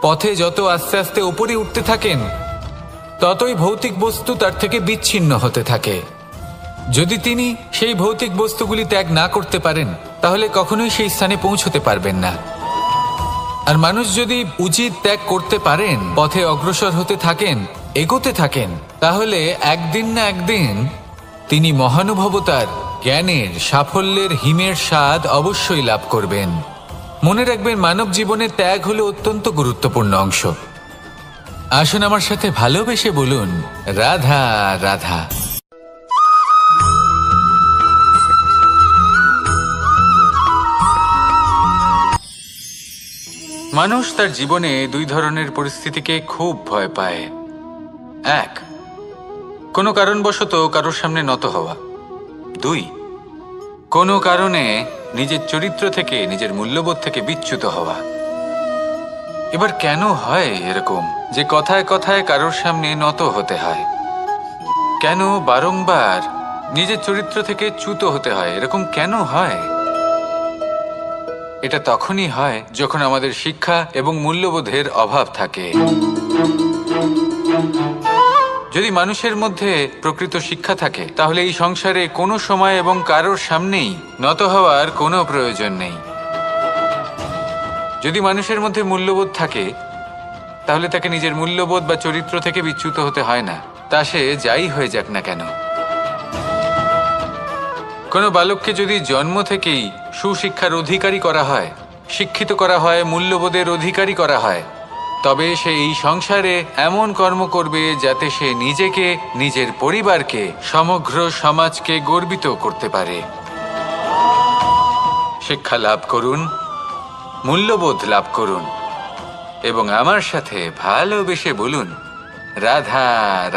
পথে যত আস্তে আস্তে উপরে উঠতে থাকেন ততই ভৌতিক বস্তু তার থেকে বিচ্ছিন্ন হতে থাকে। যদি তিনি সেই ভৌতিক বস্তুগুলি ত্যাগ না করতে পারেন তাহলে কখনোই সেই স্থানে পৌঁছতে পারবেন না। আর মানুষ যদি উচিত ত্যাগ করতে পারেন, পথে অগ্রসর হতে থাকেন, এগোতে থাকেন, তাহলে একদিন না একদিন তিনি মহানুভবতার, জ্ঞানের, সাফল্যের হিমের স্বাদ অবশ্যই লাভ করবেন। মনে রাখবেন, মানব জীবনে ত্যাগ হলো অত্যন্ত গুরুত্বপূর্ণ অংশ। আসুন আমার সাথে ভালোবেসে বলুন, রাধা রাধা। মানুষ তার জীবনে দুই ধরনের পরিস্থিতিকে খুব ভয় পায়। এক, কোনো কারণবশত কারোর সামনে নত হওয়া। দুই, কোনো কারণে নিজের চরিত্র থেকে, নিজের মূল্যবোধ থেকে বিচ্যুত হওয়া। এবার কেন হয় এরকম যে কথায় কথায় কারোর সামনে নত হতে হয়? কেন বারংবার নিজের চরিত্র থেকে চ্যুত হতে হয়? এরকম কেন হয়? এটা তখনই হয় যখন আমাদের শিক্ষা এবং মূল্যবোধের অভাব থাকে। যদি মানুষের মধ্যে প্রকৃত শিক্ষা থাকে তাহলে এই সংসারে কোনো সময় এবং কারোর সামনেই নত হওয়ার কোনো প্রয়োজন নেই। যদি মানুষের মধ্যে মূল্যবোধ থাকে তাহলে তাকে নিজের মূল্যবোধ বা চরিত্র থেকে বিচ্যুত হতে হয় না, তা সে যাই হয়ে যাক না কেন। কোনো বালককে যদি জন্ম থেকেই সুশিক্ষার অধিকারী করা হয়, শিক্ষিত করা হয়, মূল্যবোধের অধিকারী করা হয়, তবে সে এই সংসারে এমন কর্ম করবে যাতে সে নিজেকে, নিজের পরিবারকে, সমগ্র সমাজকে গর্বিত করতে পারে। শিক্ষা লাভ করুন, মূল্যবোধ লাভ করুন এবং আমার সাথে ভালোবেসে বলুন, রাধা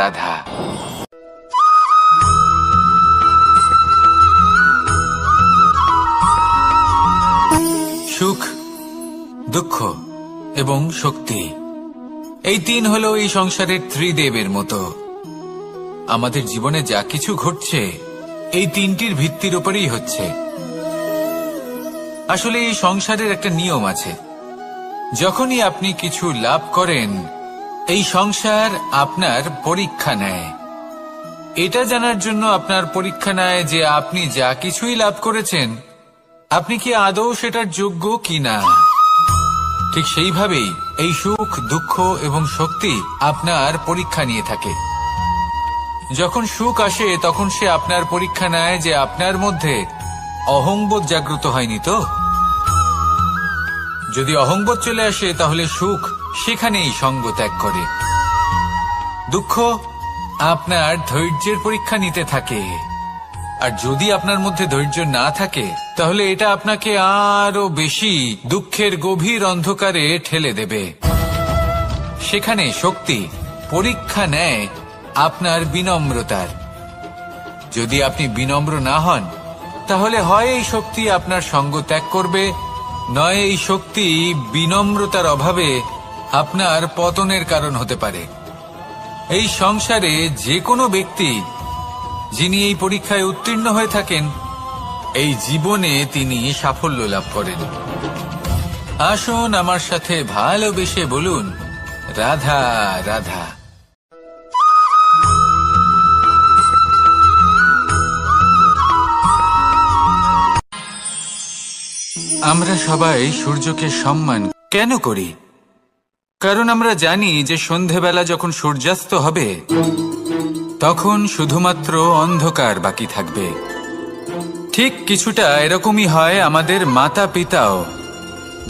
রাধা। দুঃখ এবং শক্তি। এই তিন হলো এই সংসারের ত্রিদেবের মতো। আমাদের জীবনে যা কিছু ঘটছে এই তিনটির ভিত্তির উপরেই হচ্ছে। আসলে এই সংসারের একটা নিয়ম আছে, যখনই আপনি কিছু লাভ করেন এই সংসার আপনার পরীক্ষা নেয়। এটা জানার জন্য আপনার পরীক্ষা নেয় যে আপনি যা কিছুই লাভ করেছেন আপনি কি আদৌ সেটার যোগ্য কিনা। ঠিক সেইভাবেই এই সুখ, দুঃখ এবং শক্তি আপনার পরীক্ষা নিয়ে থাকে। যখন সুখ আসে তখন সে আপনার পরীক্ষা নেয় যে আপনার মধ্যে অহংবোধ জাগ্রত হয়নি তো। যদি অহংবোধ চলে আসে তাহলে সুখ সেখানেই সঙ্গ ত্যাগ করে। দুঃখ আপনার ধৈর্যের পরীক্ষা নিতে থাকে, আর যদি আপনার মধ্যে ধৈর্য না থাকে তাহলে এটা আপনাকে আরো বেশি দুঃখের গভীর অন্ধকারে ঠেলে দেবে। সেখানে শক্তি পরীক্ষা নেয় আপনার বিনম্রতার। যদি আপনি বিনম্র না হন তাহলে হয় এই শক্তি আপনার সঙ্গ ত্যাগ করবে, নয় এই শক্তি বিনম্রতার অভাবে আপনার পতনের কারণ হতে পারে। এই সংসারে যে কোনো ব্যক্তি যিনি এই পরীক্ষায় উত্তীর্ণ হয়ে থাকেন এই জীবনে তিনি সাফল্য লাভ করেন। আসুন আমার সাথে ভালোবেসে বলুন, রাধা রাধা। আমরা সবাই সূর্যকে সম্মান কেন করি? কারণ আমরা জানি যে সন্ধেবেলা যখন সূর্যাস্ত হবে তখন শুধুমাত্র অন্ধকার বাকি থাকবে। ঠিক কিছুটা এরকমই হয় আমাদের মাতা পিতাও,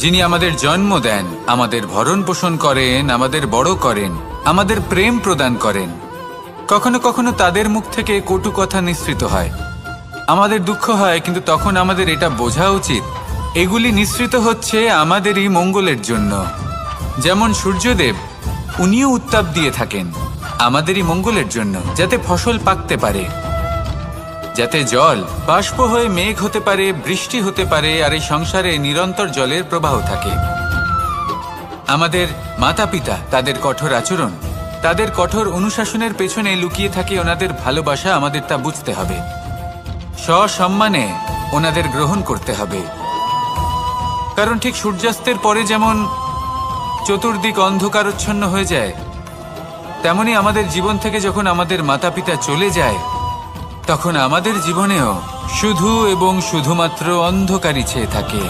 যিনি আমাদের জন্ম দেন, আমাদের ভরণ পোষণ করেন, আমাদের বড় করেন, আমাদের প্রেম প্রদান করেন। কখনো কখনো তাদের মুখ থেকে কটু কথা নিঃসৃত হয়, আমাদের দুঃখ হয়, কিন্তু তখন আমাদের এটা বোঝা উচিত এগুলি নিঃসৃত হচ্ছে আমাদেরই মঙ্গলের জন্য। যেমন সূর্যদেব, উনিও উত্তাপ দিয়ে থাকেন আমাদেরই মঙ্গলের জন্য, যাতে ফসল পাকতে পারে, যাতে জল বাষ্প হয়ে মেঘ হতে পারে, বৃষ্টি হতে পারে, আর এই সংসারে নিরন্তর জলের প্রবাহ থাকে। আমাদের মাতা পিতা, তাদের কঠোর আচরণ, তাদের কঠোর অনুশাসনের পেছনে লুকিয়ে থাকে ওনাদের ভালোবাসা। আমাদের তা বুঝতে হবে, সসম্মানে ওনাদের গ্রহণ করতে হবে। কারণ ঠিক সূর্যাস্তের পরে যেমন চতুর্দিক অন্ধকারচ্ছন্ন হয়ে যায়, তেমনি আমাদের জীবন থেকে যখন আমাদের মাতা পিতা চলে যায় তখন আমাদের জীবনেও শুধু এবং শুধুমাত্র অন্ধকারই ছেয়ে থাকে।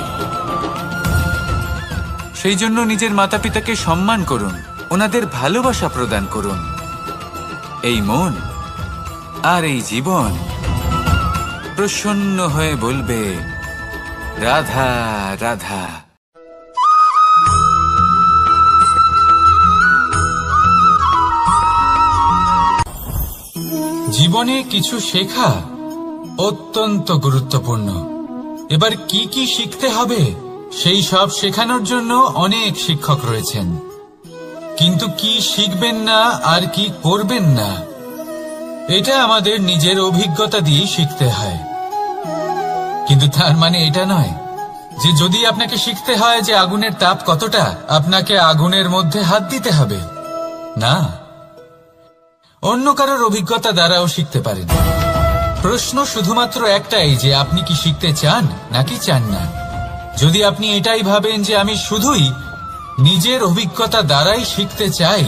সেই জন্য নিজের মাতা পিতাকে সম্মান করুন, ওনাদের ভালোবাসা প্রদান করুন। এই মন আর এই জীবন প্রসন্ন হয়ে বলবে, রাধা রাধা। জীবনে কিছু শেখা অত্যন্ত গুরুত্বপূর্ণ। এবার কি কি শিখতে হবে সেই সব শেখানোর জন্য অনেক শিক্ষক রয়েছেন, কিন্তু কি শিখবেন না আর কি করবেন না এটা আমাদের নিজের অভিজ্ঞতা দিয়ে শিখতে হয়। কিন্তু তার মানে এটা নয় যে যদি আপনাকে শিখতে হয় যে আগুনের তাপ কতটা, আপনাকে আগুনের মধ্যে হাত দিতে হবে। না, অন্য কারোর অভিজ্ঞতা দ্বারাও শিখতে পারেন। প্রশ্ন শুধুমাত্র একটাই যে আপনি কি শিখতে চান নাকি চান না। যদি আপনি এটাই ভাবেন যে আমি শুধুই নিজের অভিজ্ঞতা দ্বারাই শিখতে চাই,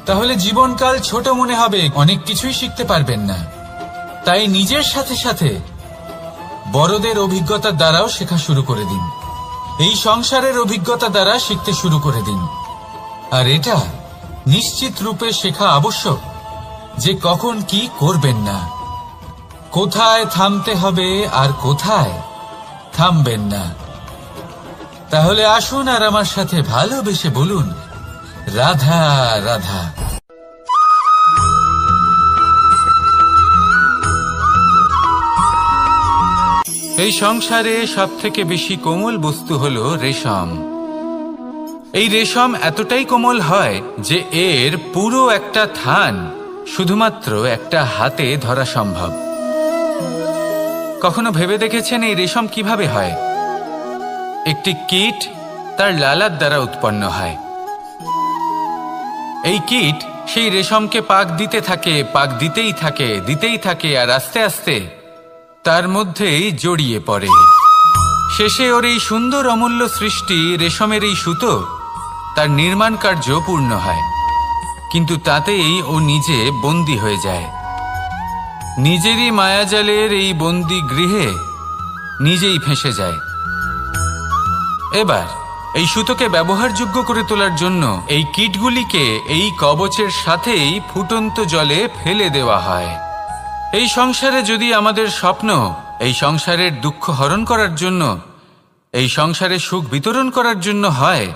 তাহলে জীবনকাল ছোট মনে হবে, অনেক কিছুই শিখতে পারবেন না। তাই নিজের সাথে সাথে বড়দের অভিজ্ঞতা দ্বারাও শেখা শুরু করে দিন। এই সংসারের অভিজ্ঞতা দ্বারা শিখতে শুরু করে দিন। আর এটা নিশ্চিত রূপে শেখা আবশ্যক যে কখন কি করবেন না, কোথায় থামতে হবে আর কোথায় থামবেন না। তাহলে আসুন আর আমার সাথে ভালোবেসে বলুন, রাধা রাধা। এই সংসারে সবথেকে বেশি কোমল বস্তু হলো রেশম। এই রেশম এতটাই কোমল হয় যে এর পুরো একটা থান শুধুমাত্র একটা হাতে ধরা সম্ভব। কখনো ভেবে দেখেছেন এই রেশম কিভাবে হয়? একটি কীট তার লালার দ্বারা উৎপন্ন হয়। এই কীট সেই রেশমকে পাক দিতে থাকে, পাক দিতেই থাকে আর আস্তে আস্তে তার মধ্যেই জড়িয়ে পড়ে। শেষে ওর এই সুন্দর অমূল্য সৃষ্টি রেশমের এই সুতো তার নির্মাণ কার্য পূর্ণ হয়, কিন্তু তাতেই ও নিজে বন্দী হয়ে যায়। নিজেরই মায়াজালের এই বন্দী গৃহে নিজেই ফেঁসে যায়। এবার এই সুতোকে ব্যবহারযোগ্য করে তোলার জন্য এই কীটগুলিকে এই কবচের সাথেই ফুটন্ত জলে ফেলে দেওয়া হয়। এই সংসারে যদি আমাদের স্বপ্ন এই সংসারের দুঃখ হরণ করার জন্য, এই সংসারে সুখ বিতরণ করার জন্য হয়,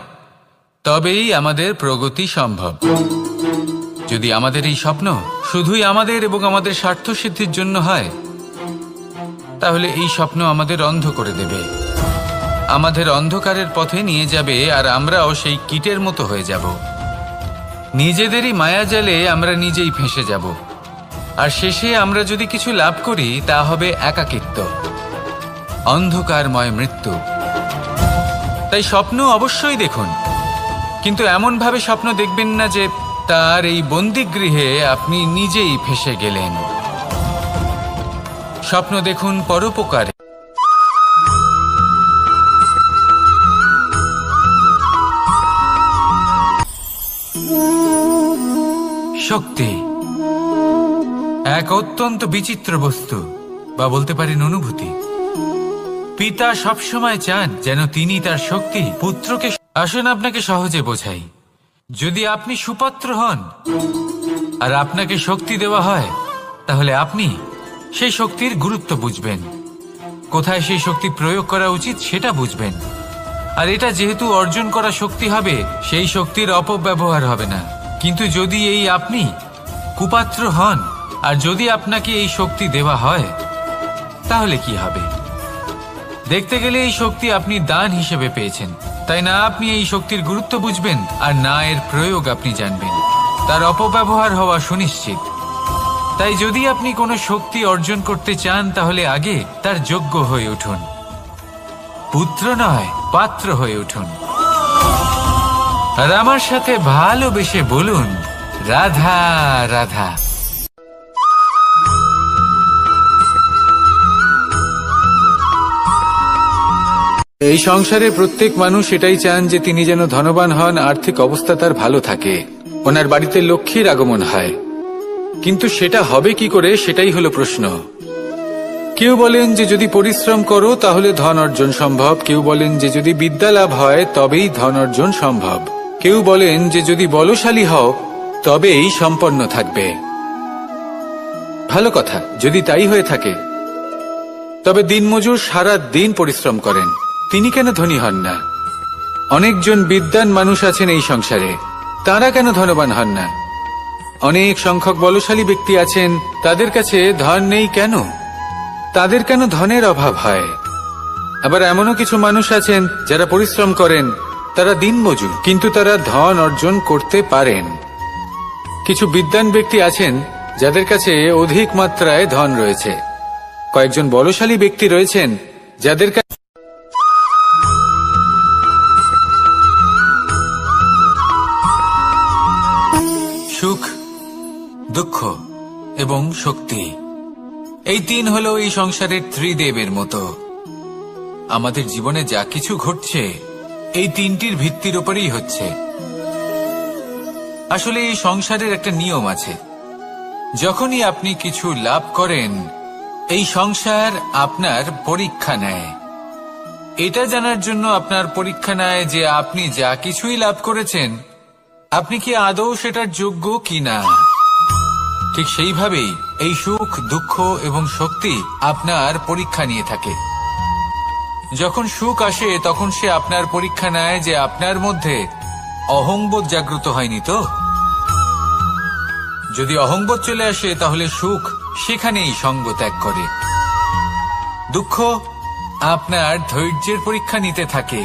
তবেই আমাদের প্রগতি সম্ভব। যদি আমাদের এই স্বপ্ন শুধুই আমাদের এবং আমাদের স্বার্থ সিদ্ধির জন্য হয়, তাহলে এই স্বপ্ন আমাদের অন্ধ করে দেবে, আমাদের অন্ধকারের পথে নিয়ে যাবে, আর আমরাও সেই কীটের মতো হয়ে যাব। নিজেদেরই মায়াজালে আমরা নিজেই ফেঁসে যাব, আর শেষে আমরা যদি কিছু লাভ করি তা হবে একাকিত্ব, অন্ধকারময় মৃত্যু। তাই স্বপ্ন অবশ্যই দেখুন, কিন্তু এমনভাবে স্বপ্ন দেখবেন না যে তার এই বন্দিগৃহে আপনি নিজেই ফেঁসে গেলেন। স্বপ্ন দেখুন পরোপকারে। শক্তি এক অত্যন্ত বিচিত্র বস্তু, বা বলতে পারেন অনুভূতি। পিতা সবসময় চান যেন তিনি তার শক্তি পুত্রকে। আসুন আপনাকে সহজে বোঝাই। যদি আপনি সুপাত্র হন আর আপনাকে শক্তি দেওয়া হয়, তাহলে আপনি সেই শক্তির গুরুত্ব বুঝবেন, কোথায় সেই শক্তি প্রয়োগ করা উচিত সেটা বুঝবেন। আর এটা যেহেতু অর্জন করা শক্তি হবে, সেই শক্তির অপব্যবহার হবে না। কিন্তু যদি এই আপনি কুপাত্র হন আর যদি আপনাকে এই শক্তি দেওয়া হয়, তাহলে কি হবে? দেখতে গেলে এই শক্তি আপনি দান হিসেবে পেয়েছেন, তাই না আপনি এই শক্তির গুরুত্ব বুঝবেন আর না এর প্রয়োগ আপনি জানবেন। তার অপব্যবহার হওয়া সুনিশ্চিত। তাই যদি আপনি কোনো শক্তি অর্জন করতে চান, তাহলে আগে তার যোগ্য হয়ে উঠুন, পুত্র নয় পাত্র হয়ে উঠুন। আর আমার সাথে ভালোবেসে বলুন, রাধা রাধা। এই সংসারে প্রত্যেক মানুষ এটাই চান যে তিনি যেন ধনবান হন, আর্থিক অবস্থা তার ভালো থাকে, ওনার বাড়িতে লক্ষ্মীর আগমন হয়। কিন্তু সেটা হবে কি করে, সেটাই হলো প্রশ্ন। কেউ বলেন যে যদি পরিশ্রম করো তাহলে ধন অর্জন সম্ভব, কেউ বলেন যে যদি বিদ্যা লাভ হয় তবেই ধন অর্জন সম্ভব, কেউ বলেন যে যদি বলশালী হও তবেই সম্পন্ন থাকবে। ভালো কথা, যদি তাই হয়ে থাকে, তবে দিনমজুর সারা দিন পরিশ্রম করেন, তিনি কেন ধনী হন না? অনেকজন বিদ্বান মানুষ আছেন এই সংসারে, তারা কেন ধনবান হন না? অনেক সংখ্যক বলশালী ব্যক্তি আছেন, তাদের কাছে ধন নেই কেন? তাদের কেন ধনের অভাব হয়? আবার এমনও কিছু মানুষ আছেন যারা পরিশ্রম করেন, তারা দিনমজুর, কিন্তু তারা ধন অর্জন করতে পারেন। কিছু বিদ্বান ব্যক্তি আছেন যাদের কাছে অধিক মাত্রায় ধন রয়েছে, কয়েকজন বলশালী ব্যক্তি রয়েছেন যাদের কাছে সুখ, দুঃখ এবং শক্তি, এই তিন হলো এই সংসারের ত্রিদেবের মতো। আমাদের জীবনে যা কিছু ঘটছে এই তিনটির ভিত্তির উপরেই হচ্ছে। আসলে এই সংসারের একটা নিয়ম আছে, যখনই আপনি কিছু লাভ করেন, এই সংসার আপনার পরীক্ষা নেয়। এটা জানার জন্য আপনার পরীক্ষা নেয় যে আপনি যা কিছুই লাভ করেছেন, আপনি কি আদৌ সেটার যোগ্য কিনা। ঠিক সেইভাবেই এই সুখ, দুঃখ এবং শক্তি আপনার পরীক্ষা নিয়ে থাকে। যখন সুখ আসে তখন সে আপনার পরীক্ষা নেয় যে আপনার মধ্যে অহংবোধ জাগ্রত হয়নি তো। যদি অহংবোধ চলে আসে তাহলে সুখ সেখানেই সঙ্গ ত্যাগ করে। দুঃখ আপনার ধৈর্যের পরীক্ষা নিতে থাকে,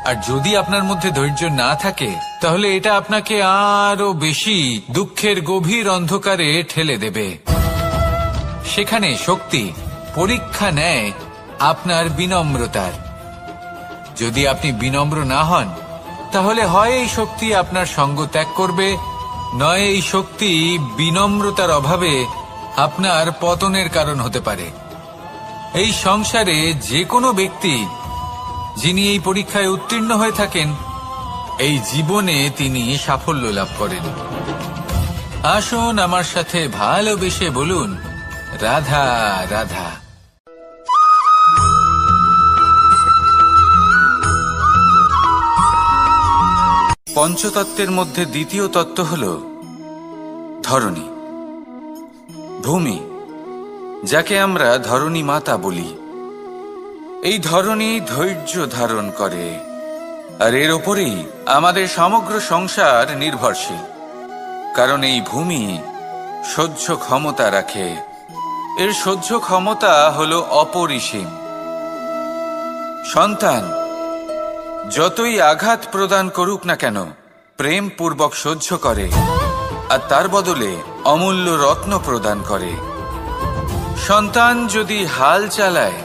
আর যদি আপনার মধ্যে ধৈর্য না থাকে তাহলে এটা আপনাকে আরো বেশি দুঃখের গভীর অন্ধকারে ঠেলে দেবে। সেখানে শক্তি পরীক্ষা নেয় আপনার বিনম্রতার। যদি আপনি বিনম্র না হন, তাহলে হয় এই শক্তি আপনার সঙ্গ ত্যাগ করবে, নয় এই শক্তি বিনম্রতার অভাবে আপনার পতনের কারণ হতে পারে। এই সংসারে যে কোনো ব্যক্তি যিনি এই পরীক্ষায় উত্তীর্ণ হয়ে থাকেন, এই জীবনে তিনি সাফল্য লাভ করেন। আসুন আমার সাথে ভালোবেসে বলুন, রাধা রাধা। পঞ্চতত্ত্বের মধ্যে দ্বিতীয় তত্ত্ব হল ধরণী, ভূমি, যাকে আমরা ধরণী মাতা বলি। এই ধরণী ধৈর্য ধারণ করে, আর এর ওপরেই আমাদের সমগ্র সংসার নির্ভরশীল। কারণ এই ভূমি সহ্য ক্ষমতা রাখে, এর সহ্য ক্ষমতা হল অপরিসীম। সন্তান যতই আঘাত প্রদান করুক না কেন, প্রেম পূর্বক সহ্য করে, আর তার বদলে অমূল্য রত্ন প্রদান করে। সন্তান যদি হাল চালায়,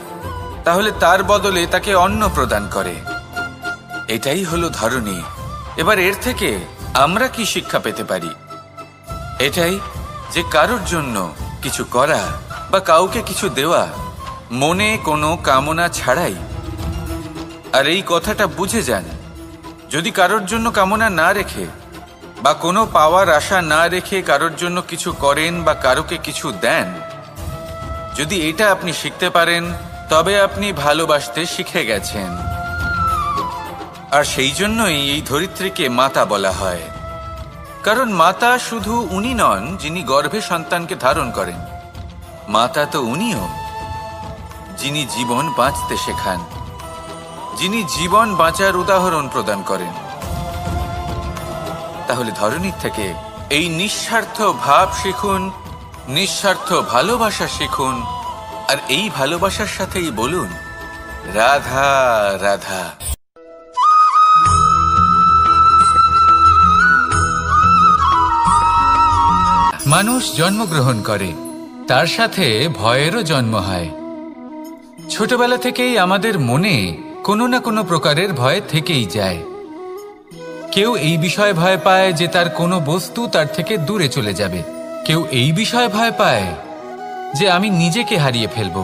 তাহলে তার বদলে তাকে অন্ন প্রদান করে। এটাই হলো ধরণী। এবার এর থেকে আমরা কি শিক্ষা পেতে পারি? এটাই যে কারোর জন্য কিছু করা বা কাউকে কিছু দেওয়া মনে কোনো কামনা ছাড়াই। আর এই কথাটা বুঝে যান, যদি কারোর জন্য কামনা না রেখে বা কোনো পাওয়ার আশা না রেখে কারোর জন্য কিছু করেন বা কারোকে কিছু দেন, যদি এটা আপনি শিখতে পারেন, তবে আপনি ভালোবাসতে শিখে গেছেন। আর সেই জন্যই এই ধরিত্রীকে মাতা বলা হয়। কারণ মাতা শুধু উনি নন যিনি গর্ভে সন্তানকে ধারণ করেন, মাতা তো উনিও যিনি জীবন বাঁচতে শেখান, যিনি জীবন বাঁচার উদাহরণ প্রদান করেন। তাহলে ধরণীর থেকে এই নিঃস্বার্থ ভাব শিখুন, নিঃস্বার্থ ভালোবাসা শিখুন, আর এই ভালোবাসার সাথেই বলুন, রাধা রাধা। মানুষ জন্মগ্রহণ করে, তার সাথে ভয়েরও জন্ম হয়। ছোটবেলা থেকেই আমাদের মনে কোনো না কোনো প্রকারের ভয় থেকেই যায়। কেউ এই বিষয়ে ভয় পায় যে তার কোনো বস্তু তার থেকে দূরে চলে যাবে, কেউ এই বিষয়ে ভয় পায় যে আমি নিজেকে হারিয়ে ফেলব,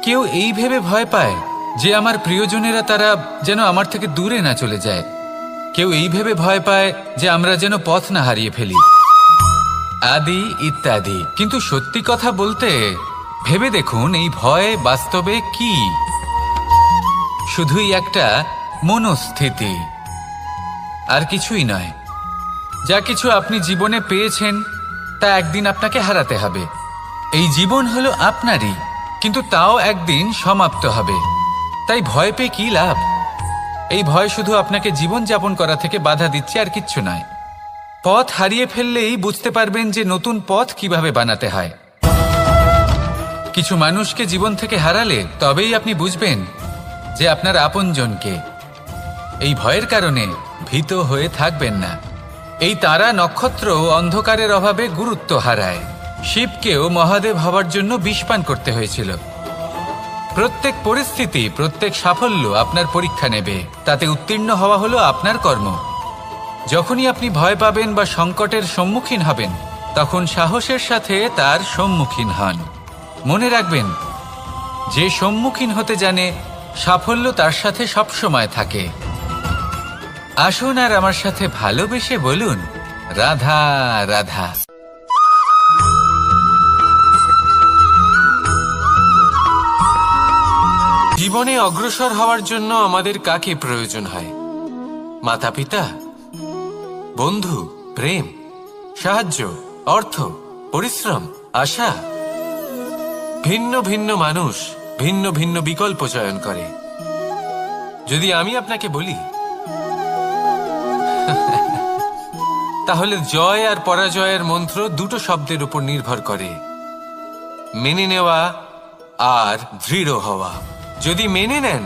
কেউ এই ভেবে ভয় পায় যে আমার প্রিয়জনেরা তারা যেন আমার থেকে দূরে না চলে যায়, কেউ এই ভেবে ভয় পায় যে আমরা যেন পথ না হারিয়ে ফেলি, আদি ইত্যাদি। কিন্তু সত্যি কথা বলতে, ভেবে দেখুন এই ভয় বাস্তবে কি? শুধুই একটা মনস্থিতি, আর কিছুই নয়। যা কিছু আপনি জীবনে পেয়েছেন তা একদিন আপনাকে হারাতে হবে। এই জীবন হলো আপনারই, কিন্তু তাও একদিন সমাপ্ত হবে। তাই ভয় পেয়ে কি লাভ? এই ভয় শুধু আপনাকে জীবন যাপন করা থেকে বাধা দিচ্ছে, আর কিচ্ছু নয়। পথ হারিয়ে ফেললেই বুঝতে পারবেন যে নতুন পথ কিভাবে বানাতে হয়। কিছু মানুষকে জীবন থেকে হারালে তবেই আপনি বুঝবেন যে আপনার আপনজনকে। এই ভয়ের কারণে ভীত হয়ে থাকবেন না। এই তারা নক্ষত্র অন্ধকারের অভাবে গুরুত্ব হারায়। শিবকেও মহাদেব হবার জন্য বিষপান করতে হয়েছিল। প্রত্যেক পরিস্থিতি, প্রত্যেক সাফল্য আপনার পরীক্ষা নেবে, তাতে উত্তীর্ণ হওয়া হলো আপনার কর্ম। যখনই আপনি ভয় পাবেন বা সংকটের সম্মুখীন হবেন, তখন সাহসের সাথে তার সম্মুখীন হন। মনে রাখবেন, যে সম্মুখীন হতে জানে, সাফল্য তার সাথে সবসময় থাকে। আসুন আর আমার সাথে ভালোবেসে বলুন, রাধা রাধা। জীবনে অগ্রসর হওয়ার জন্য আমাদের কাকে প্রয়োজন হয়? মাতা পিতা, বন্ধু, প্রেম, সাহায্য, অর্থ, পরিশ্রম, আশা। ভিন্ন ভিন্ন মানুষ ভিন্ন ভিন্ন বিকল্প চয়ন করে। যদি আমি আপনাকে বলি, তাহলে জয় আর পরাজয়ের মন্ত্র দুটো শব্দের উপর নির্ভর করে, মেনে নেওয়া আর দৃঢ় হওয়া। যদি মেনে নেন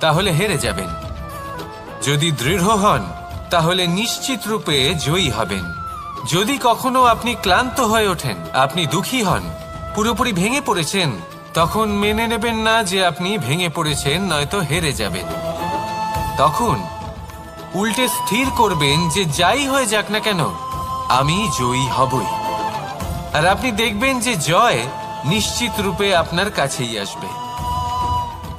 তাহলে হেরে যাবেন, যদি দৃঢ় হন তাহলে নিশ্চিত রূপে জয়ী হবেন। যদি কখনো আপনি ক্লান্ত হয়ে ওঠেন, আপনি দুঃখী হন, পুরোপুরি ভেঙে পড়েছেন, তখন মেনে নেবেন না যে আপনি ভেঙে পড়েছেন, নয়তো হেরে যাবেন। তখন উল্টে স্থির করবেন যে যাই হয়ে যাক না কেন, আমি জয়ী হবই। আর আপনি দেখবেন যে জয় নিশ্চিত রূপে আপনার কাছেই আসবে।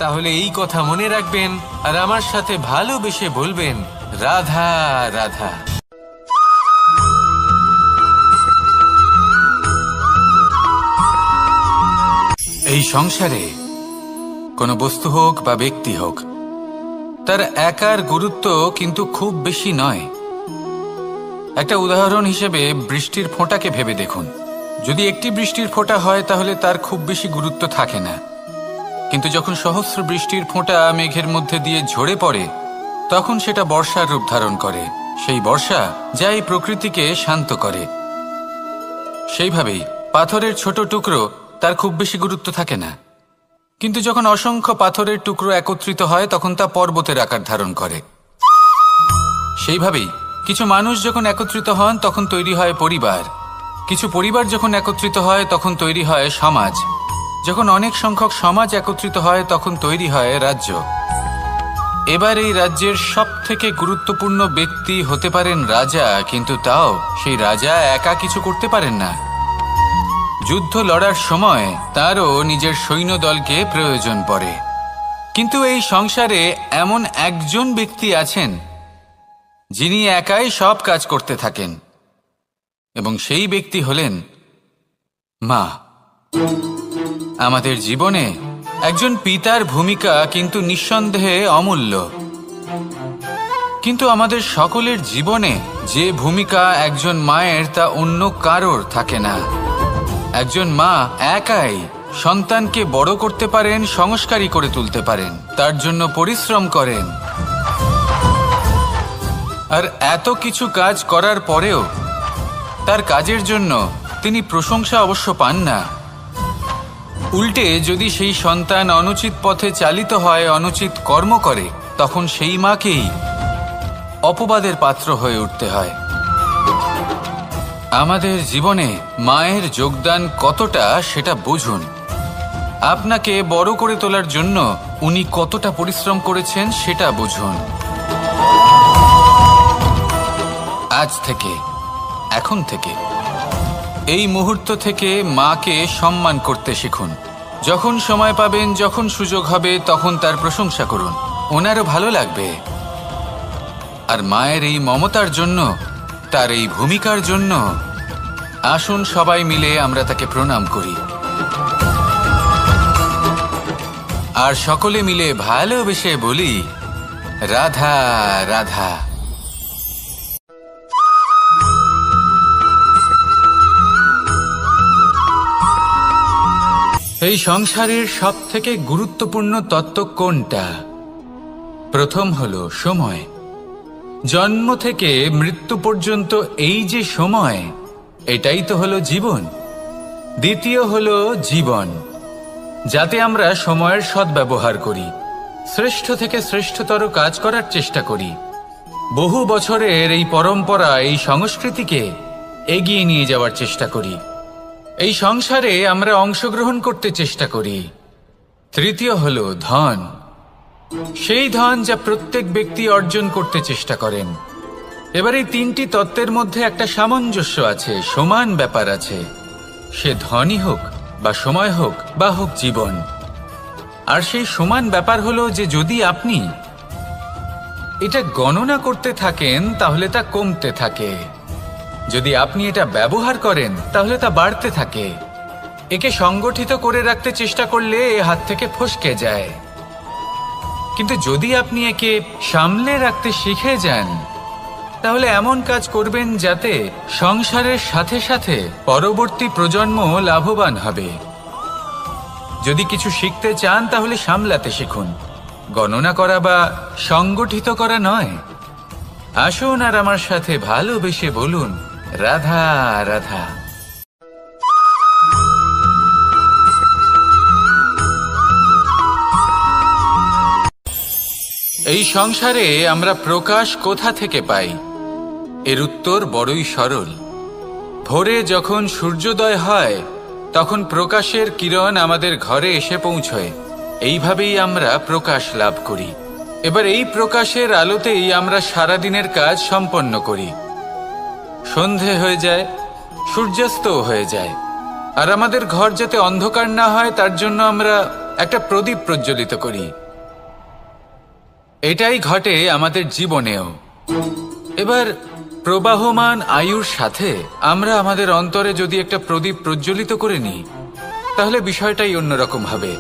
তাহলে এই কথা মনে রাখবেন আর আমার সাথে ভালোবেসে বলবেন, রাধা রাধা। এই সংসারে কোনো বস্তু হোক বা ব্যক্তি হোক, তার একার গুরুত্ব কিন্তু খুব বেশি নয়। একটা উদাহরণ হিসেবে বৃষ্টির ফোঁটাকে ভেবে দেখুন। যদি একটি বৃষ্টির ফোঁটা হয় তাহলে তার খুব বেশি গুরুত্ব থাকে না, কিন্তু যখন সহস্র বৃষ্টির ফোঁটা মেঘের মধ্যে দিয়ে ঝরে পড়ে, তখন সেটা বর্ষার রূপ ধারণ করে। সেই বর্ষা যা এই প্রকৃতিকে শান্ত করে। সেইভাবেই পাথরের ছোট টুকরো, তার খুব বেশি গুরুত্ব থাকে না, কিন্তু যখন অসংখ্য পাথরের টুকরো একত্রিত হয় তখন তা পর্বতের আকার ধারণ করে। সেইভাবেই কিছু মানুষ যখন একত্রিত হন তখন তৈরি হয় পরিবার, কিছু পরিবার যখন একত্রিত হয় তখন তৈরি হয় সমাজ, যখন অনেক সংখ্যক সমাজ একত্রিত হয় তখন তৈরি হয় রাজ্য। এবার এই রাজ্যের সবথেকে গুরুত্বপূর্ণ ব্যক্তি হতে পারেন রাজা, কিন্তু তাও সেই রাজা একা কিছু করতে পারেন না। যুদ্ধ লড়ার সময় তারও নিজের সৈন্যদলকে প্রয়োজন পড়ে। কিন্তু এই সংসারে এমন একজন ব্যক্তি আছেন যিনি একাই সব কাজ করতে থাকেন, এবং সেই ব্যক্তি হলেন মা। আমাদের জীবনে একজন পিতার ভূমিকা কিন্তু নিঃসন্দেহে অমূল্য, কিন্তু আমাদের সকলের জীবনে যে ভূমিকা একজন মায়ের তা অন্য কারোর থাকে না। একজন মা একাই সন্তানকে বড় করতে পারেন, সংস্কারী করে তুলতে পারেন, তার জন্য পরিশ্রম করেন। আর এত কিছু কাজ করার পরেও তার কাজের জন্য তিনি প্রশংসা অবশ্য পান না। উল্টে যদি সেই সন্তান অনুচিত পথে চালিত হয়, অনুচিত কর্ম করে, তখন সেই মাকেই অপবাদের পাত্র হয়ে উঠতে হয়। আমাদের জীবনে মায়ের যোগদান কতটা সেটা বুঝুন। আপনাকে বড় করে তোলার জন্য উনি কতটা পরিশ্রম করেছেন সেটা বুঝুন। আজ থেকে, এখন থেকে, এই মুহূর্ত থেকে মাকে সম্মান করতে শিখুন। যখন সময় পাবেন, যখন সুযোগ হবে, তখন তার প্রশংসা করুন, ওনারও ভালো লাগবে। আর মায়ের এই মমতার জন্য, তার এই ভূমিকার জন্য আসুন সবাই মিলে আমরা তাকে প্রণাম করি, আর সকলে মিলে ভালোবেসে বলি, রাধা রাধা। এই সংসারের সবথেকে গুরুত্বপূর্ণ তত্ত্ব কোনটা? প্রথম হলো সময়। জন্ম থেকে মৃত্যু পর্যন্ত এই যে সময়, এটাই তো হলো জীবন। দ্বিতীয় হলো জীবন, যাতে আমরা সময়ের সদ্ব্যবহার করি, শ্রেষ্ঠ থেকে শ্রেষ্ঠতর কাজ করার চেষ্টা করি। বহু বছরের এই পরম্পরা, এই সংস্কৃতিকে এগিয়ে নিয়ে যাওয়ার চেষ্টা করি। এই সংসারে আমরা অংশগ্রহণ করতে চেষ্টা করি। তৃতীয় হলো ধন, সেই ধন যা প্রত্যেক ব্যক্তি অর্জন করতে চেষ্টা করেন। এবার এই তিনটি তত্ত্বের মধ্যে একটা সামঞ্জস্য আছে, সমান ব্যাপার আছে। সে ধনই হোক বা সময় হোক বা হোক জীবন। আর সেই সমান ব্যাপার হলো যে যদি আপনি এটা গণনা করতে থাকেন তাহলে তা কমতে থাকে, যদি আপনি এটা ব্যবহার করেন তাহলে তা বাড়তে থাকে। একে সংগঠিত করে রাখতে চেষ্টা করলে এ হাত থেকে ফসকে যায়, কিন্তু যদি আপনি একে সামলে রাখতে শিখে যান তাহলে এমন কাজ করবেন যাতে সংসারের সাথে সাথে পরবর্তী প্রজন্ম লাভবান হবে। যদি কিছু শিখতে চান তাহলে সামলাতে শিখুন, গণনা করা বা সংগঠিত করা নয়। আসুন আর আমার সাথে ভালোবেসে বলুন, রাধা রাধা। এই সংসারে আমরা প্রকাশ কোথা থেকে পাই? এর উত্তর বড়ই সরল। ভোরে যখন সূর্যোদয় হয় তখন প্রকাশের কিরণ আমাদের ঘরে এসে পৌঁছয়। এইভাবেই আমরা প্রকাশ লাভ করি। এবার এই প্রকাশের আলোতেই আমরা সারাদিনের কাজ সম্পন্ন করি। সন্ধে হয়ে যায়, সূর্যাস্তও হয়ে যায়। আর আমাদের ঘর যাতে অন্ধকার না হয় তার জন্য আমরা একটা প্রদীপ প্রজ্বলিত করি। এটাই ঘটে আমাদের জীবনেও। এবার প্রবাহমান আয়ুর সাথে আমরা আমাদের অন্তরে যদি একটা প্রদীপ প্রজ্বলিত করে নিই তাহলে বিষয়টাই অন্যরকম হবে।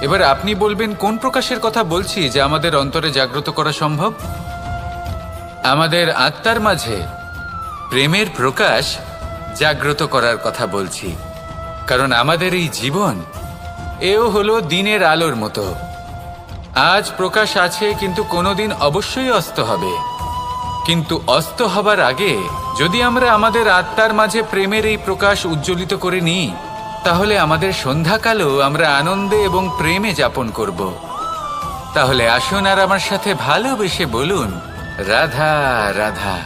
এবার আপনি বলবেন কোন প্রকাশের কথা বলছি যা আমাদের অন্তরে জাগ্রত করা সম্ভব? আমাদের আত্মার মাঝে প্রেমের প্রকাশ জাগ্রত করার কথা বলছি। কারণ আমাদের এই জীবন এও হলো দিনের আলোর মতো। আজ প্রকাশ আছে, কিন্তু কোনোদিন অবশ্যই অস্ত হবে। কিন্তু অস্ত হবার আগে যদি আমরা আমাদের আত্মার মাঝে প্রেমের এই প্রকাশ উজ্জ্বলিত করে নিই তাহলে আমাদের সন্ধ্যাকালও আমরা আনন্দে এবং প্রেমে যাপন করব। তাহলে আসুন আর আমার সাথে ভালোবেসে বলুন, রাধা রাধা।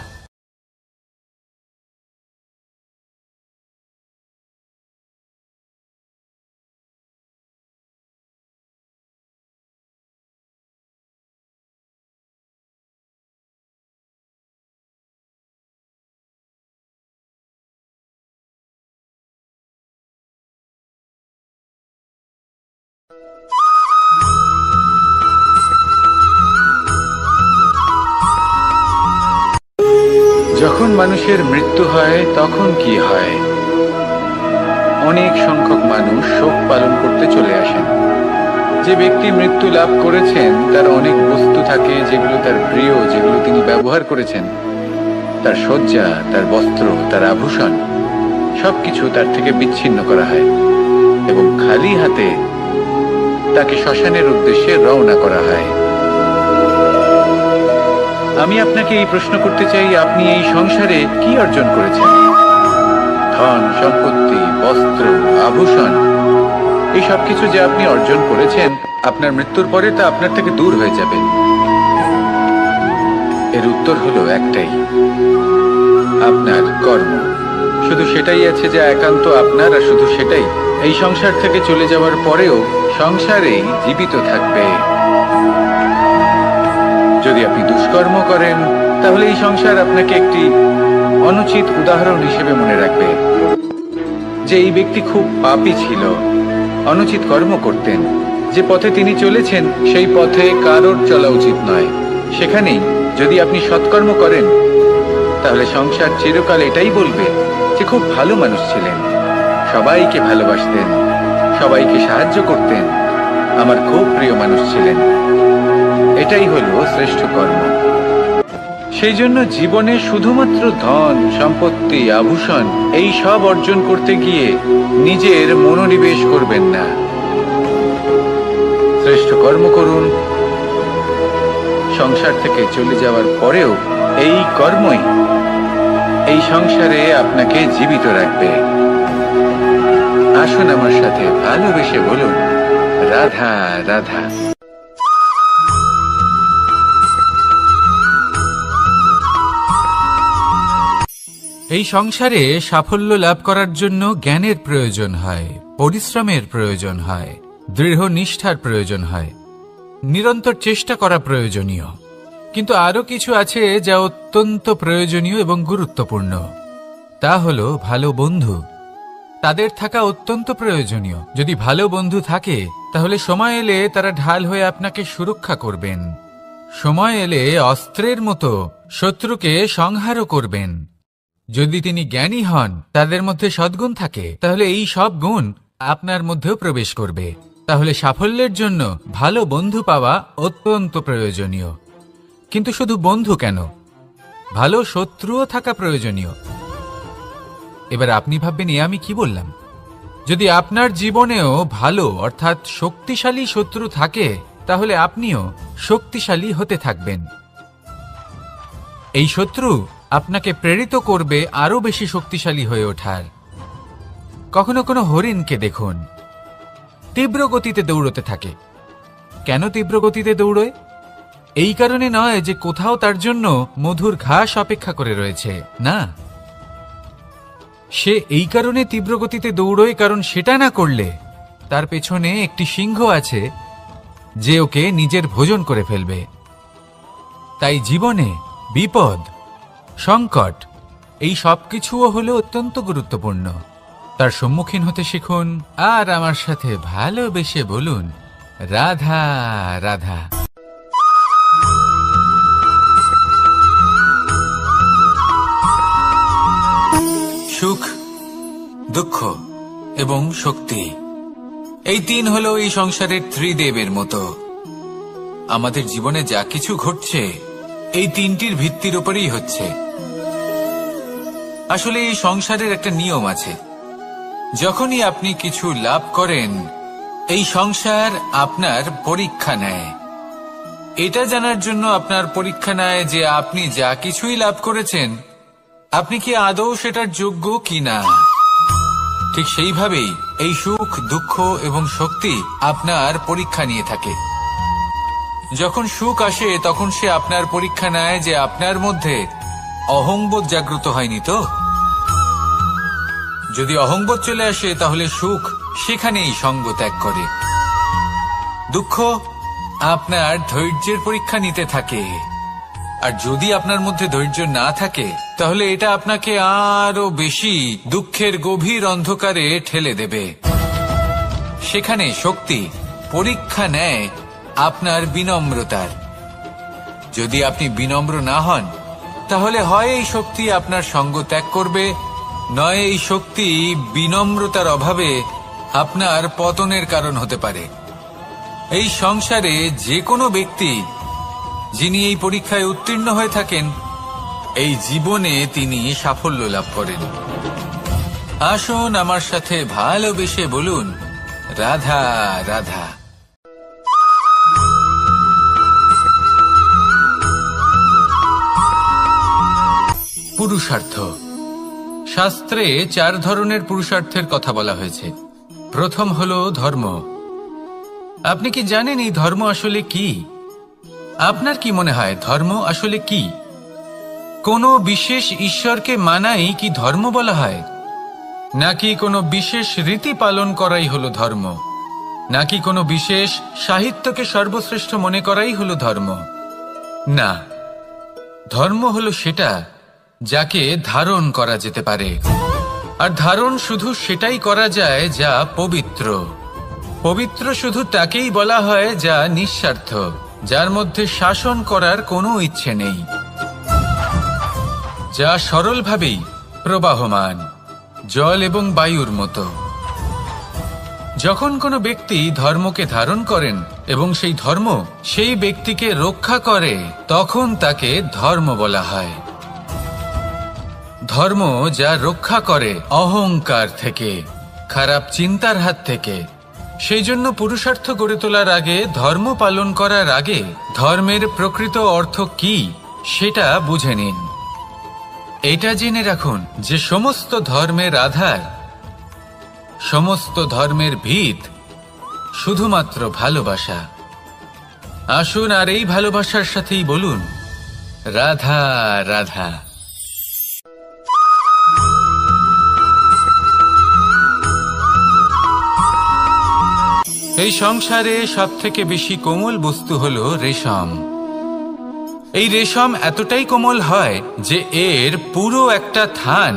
যখন মানুষের মৃত্যু হয় তখন কি হয়? অনেক সংখ্যক মানুষ শোক পালন করতে চলে আসেন। যে ব্যক্তি মৃত্যু লাভ করেছেন তার অনেক বস্তু থাকে যেগুলো তার প্রিয়, যেগুলো তিনি ব্যবহার করেছেন। তার শয্যা, তার বস্ত্র, তার আভূষণ সবকিছু তার থেকে বিচ্ছিন্ন করা হয় এবং খালি হাতে তাকে শ্মশানের উদ্দেশ্যে রওনা করা হয়। আমি আপনাকে এই প্রশ্ন করতে চাই, আপনি এই সংসারে কি অর্জন করেছেন? ধন সম্পত্তি, বস্ত্র, আভূষণ, এই সবকিছু যে আপনি অর্জন করেছেন আপনার মৃত্যুর পরে তা আপনার থেকে দূর হয়ে যাবে। এর উত্তর হলো একটাই, আপনার কর্ম। শুধু সেটাই আছে যা একান্ত আপনার, আর শুধু সেটাই এই সংসার থেকে চলে যাওয়ার পরেও সংসারেই জীবিত থাকবে। যদি আপনি দুষ্কর্ম করেন তাহলে এই সংসার আপনাকে একটি অনুচিত উদাহরণ হিসেবে মনে রাখবে যে এই ব্যক্তি খুব পাপী ছিল, অনুচিত কর্ম করতেন। যে পথে তিনি চলেছেন সেই পথে কারোর চলা উচিত নয়। সেখানেই যদি আপনি সৎকর্ম করেন তাহলে সংসার চিরকাল এটাই বলবে যে খুব ভালো মানুষ ছিলেন, সবাইকে ভালোবাসতেন, সবাইকে সাহায্য করতেন, আমার খুব প্রিয় মানুষ ছিলেন। এটাই হলো শ্রেষ্ঠ কর্ম। সেই জন্য জীবনে শুধুমাত্র ধন সম্পত্তি, আভূষণ এই সব অর্জন করতে গিয়ে নিজের মনোনিবেশ করবেন না। শ্রেষ্ঠ কর্ম করুন। সংসার থেকে চলে যাওয়ার পরেও এই কর্মই এই সংসারে আপনাকে জীবিত রাখবে। আসুন আমার সাথে ভালোবেসে বলুন, রাধা রাধা। এই সংসারে সাফল্য লাভ করার জন্য জ্ঞানের প্রয়োজন হয়, পরিশ্রমের প্রয়োজন হয়, দৃঢ় নিষ্ঠার প্রয়োজন হয়, নিরন্তর চেষ্টা করা প্রয়োজনীয়। কিন্তু আরো কিছু আছে যা অত্যন্ত প্রয়োজনীয় এবং গুরুত্বপূর্ণ। তা হলো ভালো বন্ধু। তাদের থাকা অত্যন্ত প্রয়োজনীয়। যদি ভালো বন্ধু থাকে তাহলে সময় এলে তারা ঢাল হয়ে আপনাকে সুরক্ষা করবেন। সময় এলে অস্ত্রের মতো শত্রুকে সংহারও করবেন। যদি তিনি জ্ঞানী হন, তাদের মধ্যে সদ্গুণ থাকে, তাহলে এই সব গুণ আপনার মধ্যেও প্রবেশ করবে। তাহলে সাফল্যের জন্য ভালো বন্ধু পাওয়া অত্যন্ত প্রয়োজনীয়। কিন্তু শুধু বন্ধু কেন, ভালো শত্রুও থাকা প্রয়োজনীয়। এবার আপনি ভাববেন, এ আমি কি বললাম? যদি আপনার জীবনেও ভালো অর্থাৎ শক্তিশালী শত্রু থাকে তাহলে আপনিও শক্তিশালী হতে থাকবেন। এই শত্রু আপনাকে প্রেরিত করবে আরো বেশি শক্তিশালী হয়ে ওঠার। কখনো কোনো হরিণকে দেখুন, তীব্র গতিতে দৌড়তে থাকে। কেন তীব্র গতিতে দৌড়য়? এই কারণে নয় যে কোথাও তার জন্য মধুর ঘাস অপেক্ষা করে রয়েছে, না। সে এই কারণে তীব্র গতিতে দৌড়োয় কারণ সেটা না করলে তার পেছনে একটি সিংহ আছে যে ওকে নিজের ভোজন করে ফেলবে। তাই জীবনে বিপদ, সংকট এই সবকিছুও হলো অত্যন্ত গুরুত্বপূর্ণ। তার সম্মুখীন হতে শিখুন আর আমার সাথে ভালোবেসে বলুন, রাধা রাধা। সুখ, দুঃখ এবং শক্তি, এই তিন হলো এই সংসারের ত্রিদেবের মতো। আমাদের জীবনে যা কিছু ঘটছে এই তিনটির ভিত্তির উপরেই হচ্ছে। আসলে এই সংসারের একটা নিয়ম আছে, যখনই আপনি কিছু লাভ করেন এই সংসার আপনার পরীক্ষা নেয়। এটা জানার জন্য আপনার পরীক্ষা নেয় যে আপনি যা কিছুই লাভ করেছেন আপনি কি আদৌ সেটার যোগ্য কিনা। ঠিক সেইভাবেই এই সুখ, দুঃখ এবং শক্তি আপনার পরীক্ষা নিয়ে থাকে। যখন সুখ আসে তখন সে আপনার পরীক্ষা নেয় যে আপনার মধ্যে অহংবোধ জাগ্রত হয়নি তো। যদি অহংবোধ চলে আসে তাহলে সুখ সেখানেই সঙ্গ ত্যাগ করে। দুঃখ আপনার ধৈর্যের পরীক্ষা নিতে থাকে, আর যদি আপনার মধ্যে ধৈর্য না থাকে তাহলে এটা আপনাকে আরো বেশি দুঃখের গভীর অন্ধকারে ঠেলে দেবে। সেখানে শক্তি পরীক্ষা নেয় আপনার বিনম্রতার। যদি আপনি বিনম্র না হন তাহলে হয় এই শক্তি আপনার সঙ্গ ত্যাগ করবে, নয় এই শক্তি বিনম্রতার অভাবে আপনার পতনের কারণ হতে পারে। এই সংসারে যে কোনো ব্যক্তি যিনি এই পরীক্ষায় উত্তীর্ণ হয়ে থাকেন এই জীবনে তিনি সাফল্য লাভ করেন। আসুন আমার সাথে ভালোবেসে বলুন, রাধা রাধা। পুরুষার্থ। শাস্ত্রে 4 ধরনের পুরুষার্থের কথা বলা হয়েছে। প্রথম হলো ধর্ম। আপনি কি জানেন এই ধর্ম আসলে কি? আপনার কি মনে হয় ধর্ম আসলে কি? কোনো বিশেষ ঈশ্বরকে মানাই কি ধর্ম বলা হয়? নাকি কোনো বিশেষ রীতি পালন করাই হলো ধর্ম? নাকি কোনো বিশেষ সাহিত্যকে সর্বশ্রেষ্ঠ মনে করাই হলো ধর্ম? না, ধর্ম হলো সেটা যাকে ধারণ করা যেতে পারে। আর ধারণ শুধু সেটাই করা যায় যা পবিত্র। পবিত্র শুধু তাকেই বলা হয় যা নিঃস্বার্থ, যার মধ্যে শাসন করার কোনো ইচ্ছে নেই, যা সরলভাবেই প্রবাহমান, জল এবং বায়ুর মতো। যখন কোনো ব্যক্তি ধর্মকে ধারণ করেন এবং সেই ধর্ম সেই ব্যক্তিকে রক্ষা করে তখন তাকে ধর্ম বলা হয়। ধর্ম যা রক্ষা করে অহংকার থেকে, খারাপ চিন্তার হাত থেকে। সেই জন্য পুরুষার্থ গড়ে তোলার আগে, ধর্ম পালন করার আগে ধর্মের প্রকৃত অর্থ কি সেটা বুঝে নিন। এটা জেনে রাখুন যে সমস্ত ধর্মের আধার, সমস্ত ধর্মের ভিত শুধুমাত্র ভালোবাসা। আসুন আর এই ভালোবাসার সাথেই বলুন, রাধা রাধা। এই সংসারে সবথেকে বেশি কোমল বস্তু হলো রেশম। এই রেশম এতটাই কোমল হয় যে এর পুরো একটা থান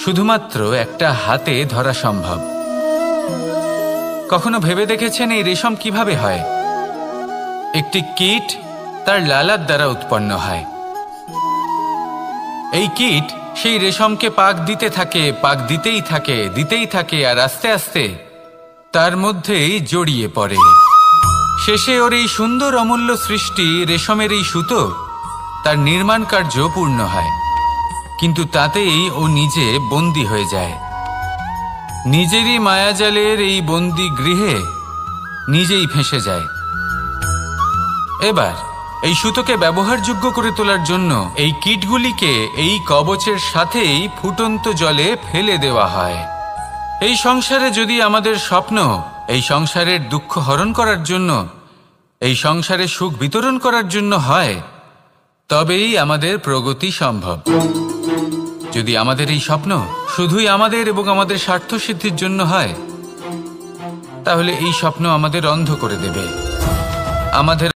শুধুমাত্র একটা হাতে ধরা সম্ভব। কখনো ভেবে দেখেছেন এই রেশম কিভাবে হয়? একটি কীট তার লালার দ্বারা উৎপন্ন হয়। এই কীট সেই রেশমকে পাক দিতে থাকে, পাক দিতেই থাকে, দিতেই থাকে, আর আস্তে আস্তে তার মধ্যেই জড়িয়ে পড়ে। শেষে ওর এই সুন্দর অমূল্য সৃষ্টি রেশমের এই সুতো তার নির্মাণ কার্য পূর্ণ হয়, কিন্তু তাতেই ও নিজে বন্দী হয়ে যায়। নিজেরই মায়াজালের এই বন্দী গৃহে নিজেই ফেঁসে যায়। এবার এই সুতোকে ব্যবহারযোগ্য করে তোলার জন্য এই কীটগুলিকে এই কবচের সাথেই ফুটন্ত জলে ফেলে দেওয়া হয়। এই সংসারে যদি আমাদের স্বপ্ন এই সংসারের দুঃখ হরণ করার জন্য, এই সংসারে সুখ বিতরণ করার জন্য হয়, তবেই আমাদের প্রগতি সম্ভব। যদি আমাদের এই স্বপ্ন শুধুই আমাদের এবং আমাদের স্বার্থ সিদ্ধির জন্য হয়, তাহলে এই স্বপ্ন আমাদের অন্ধ করে দেবে। আমাদের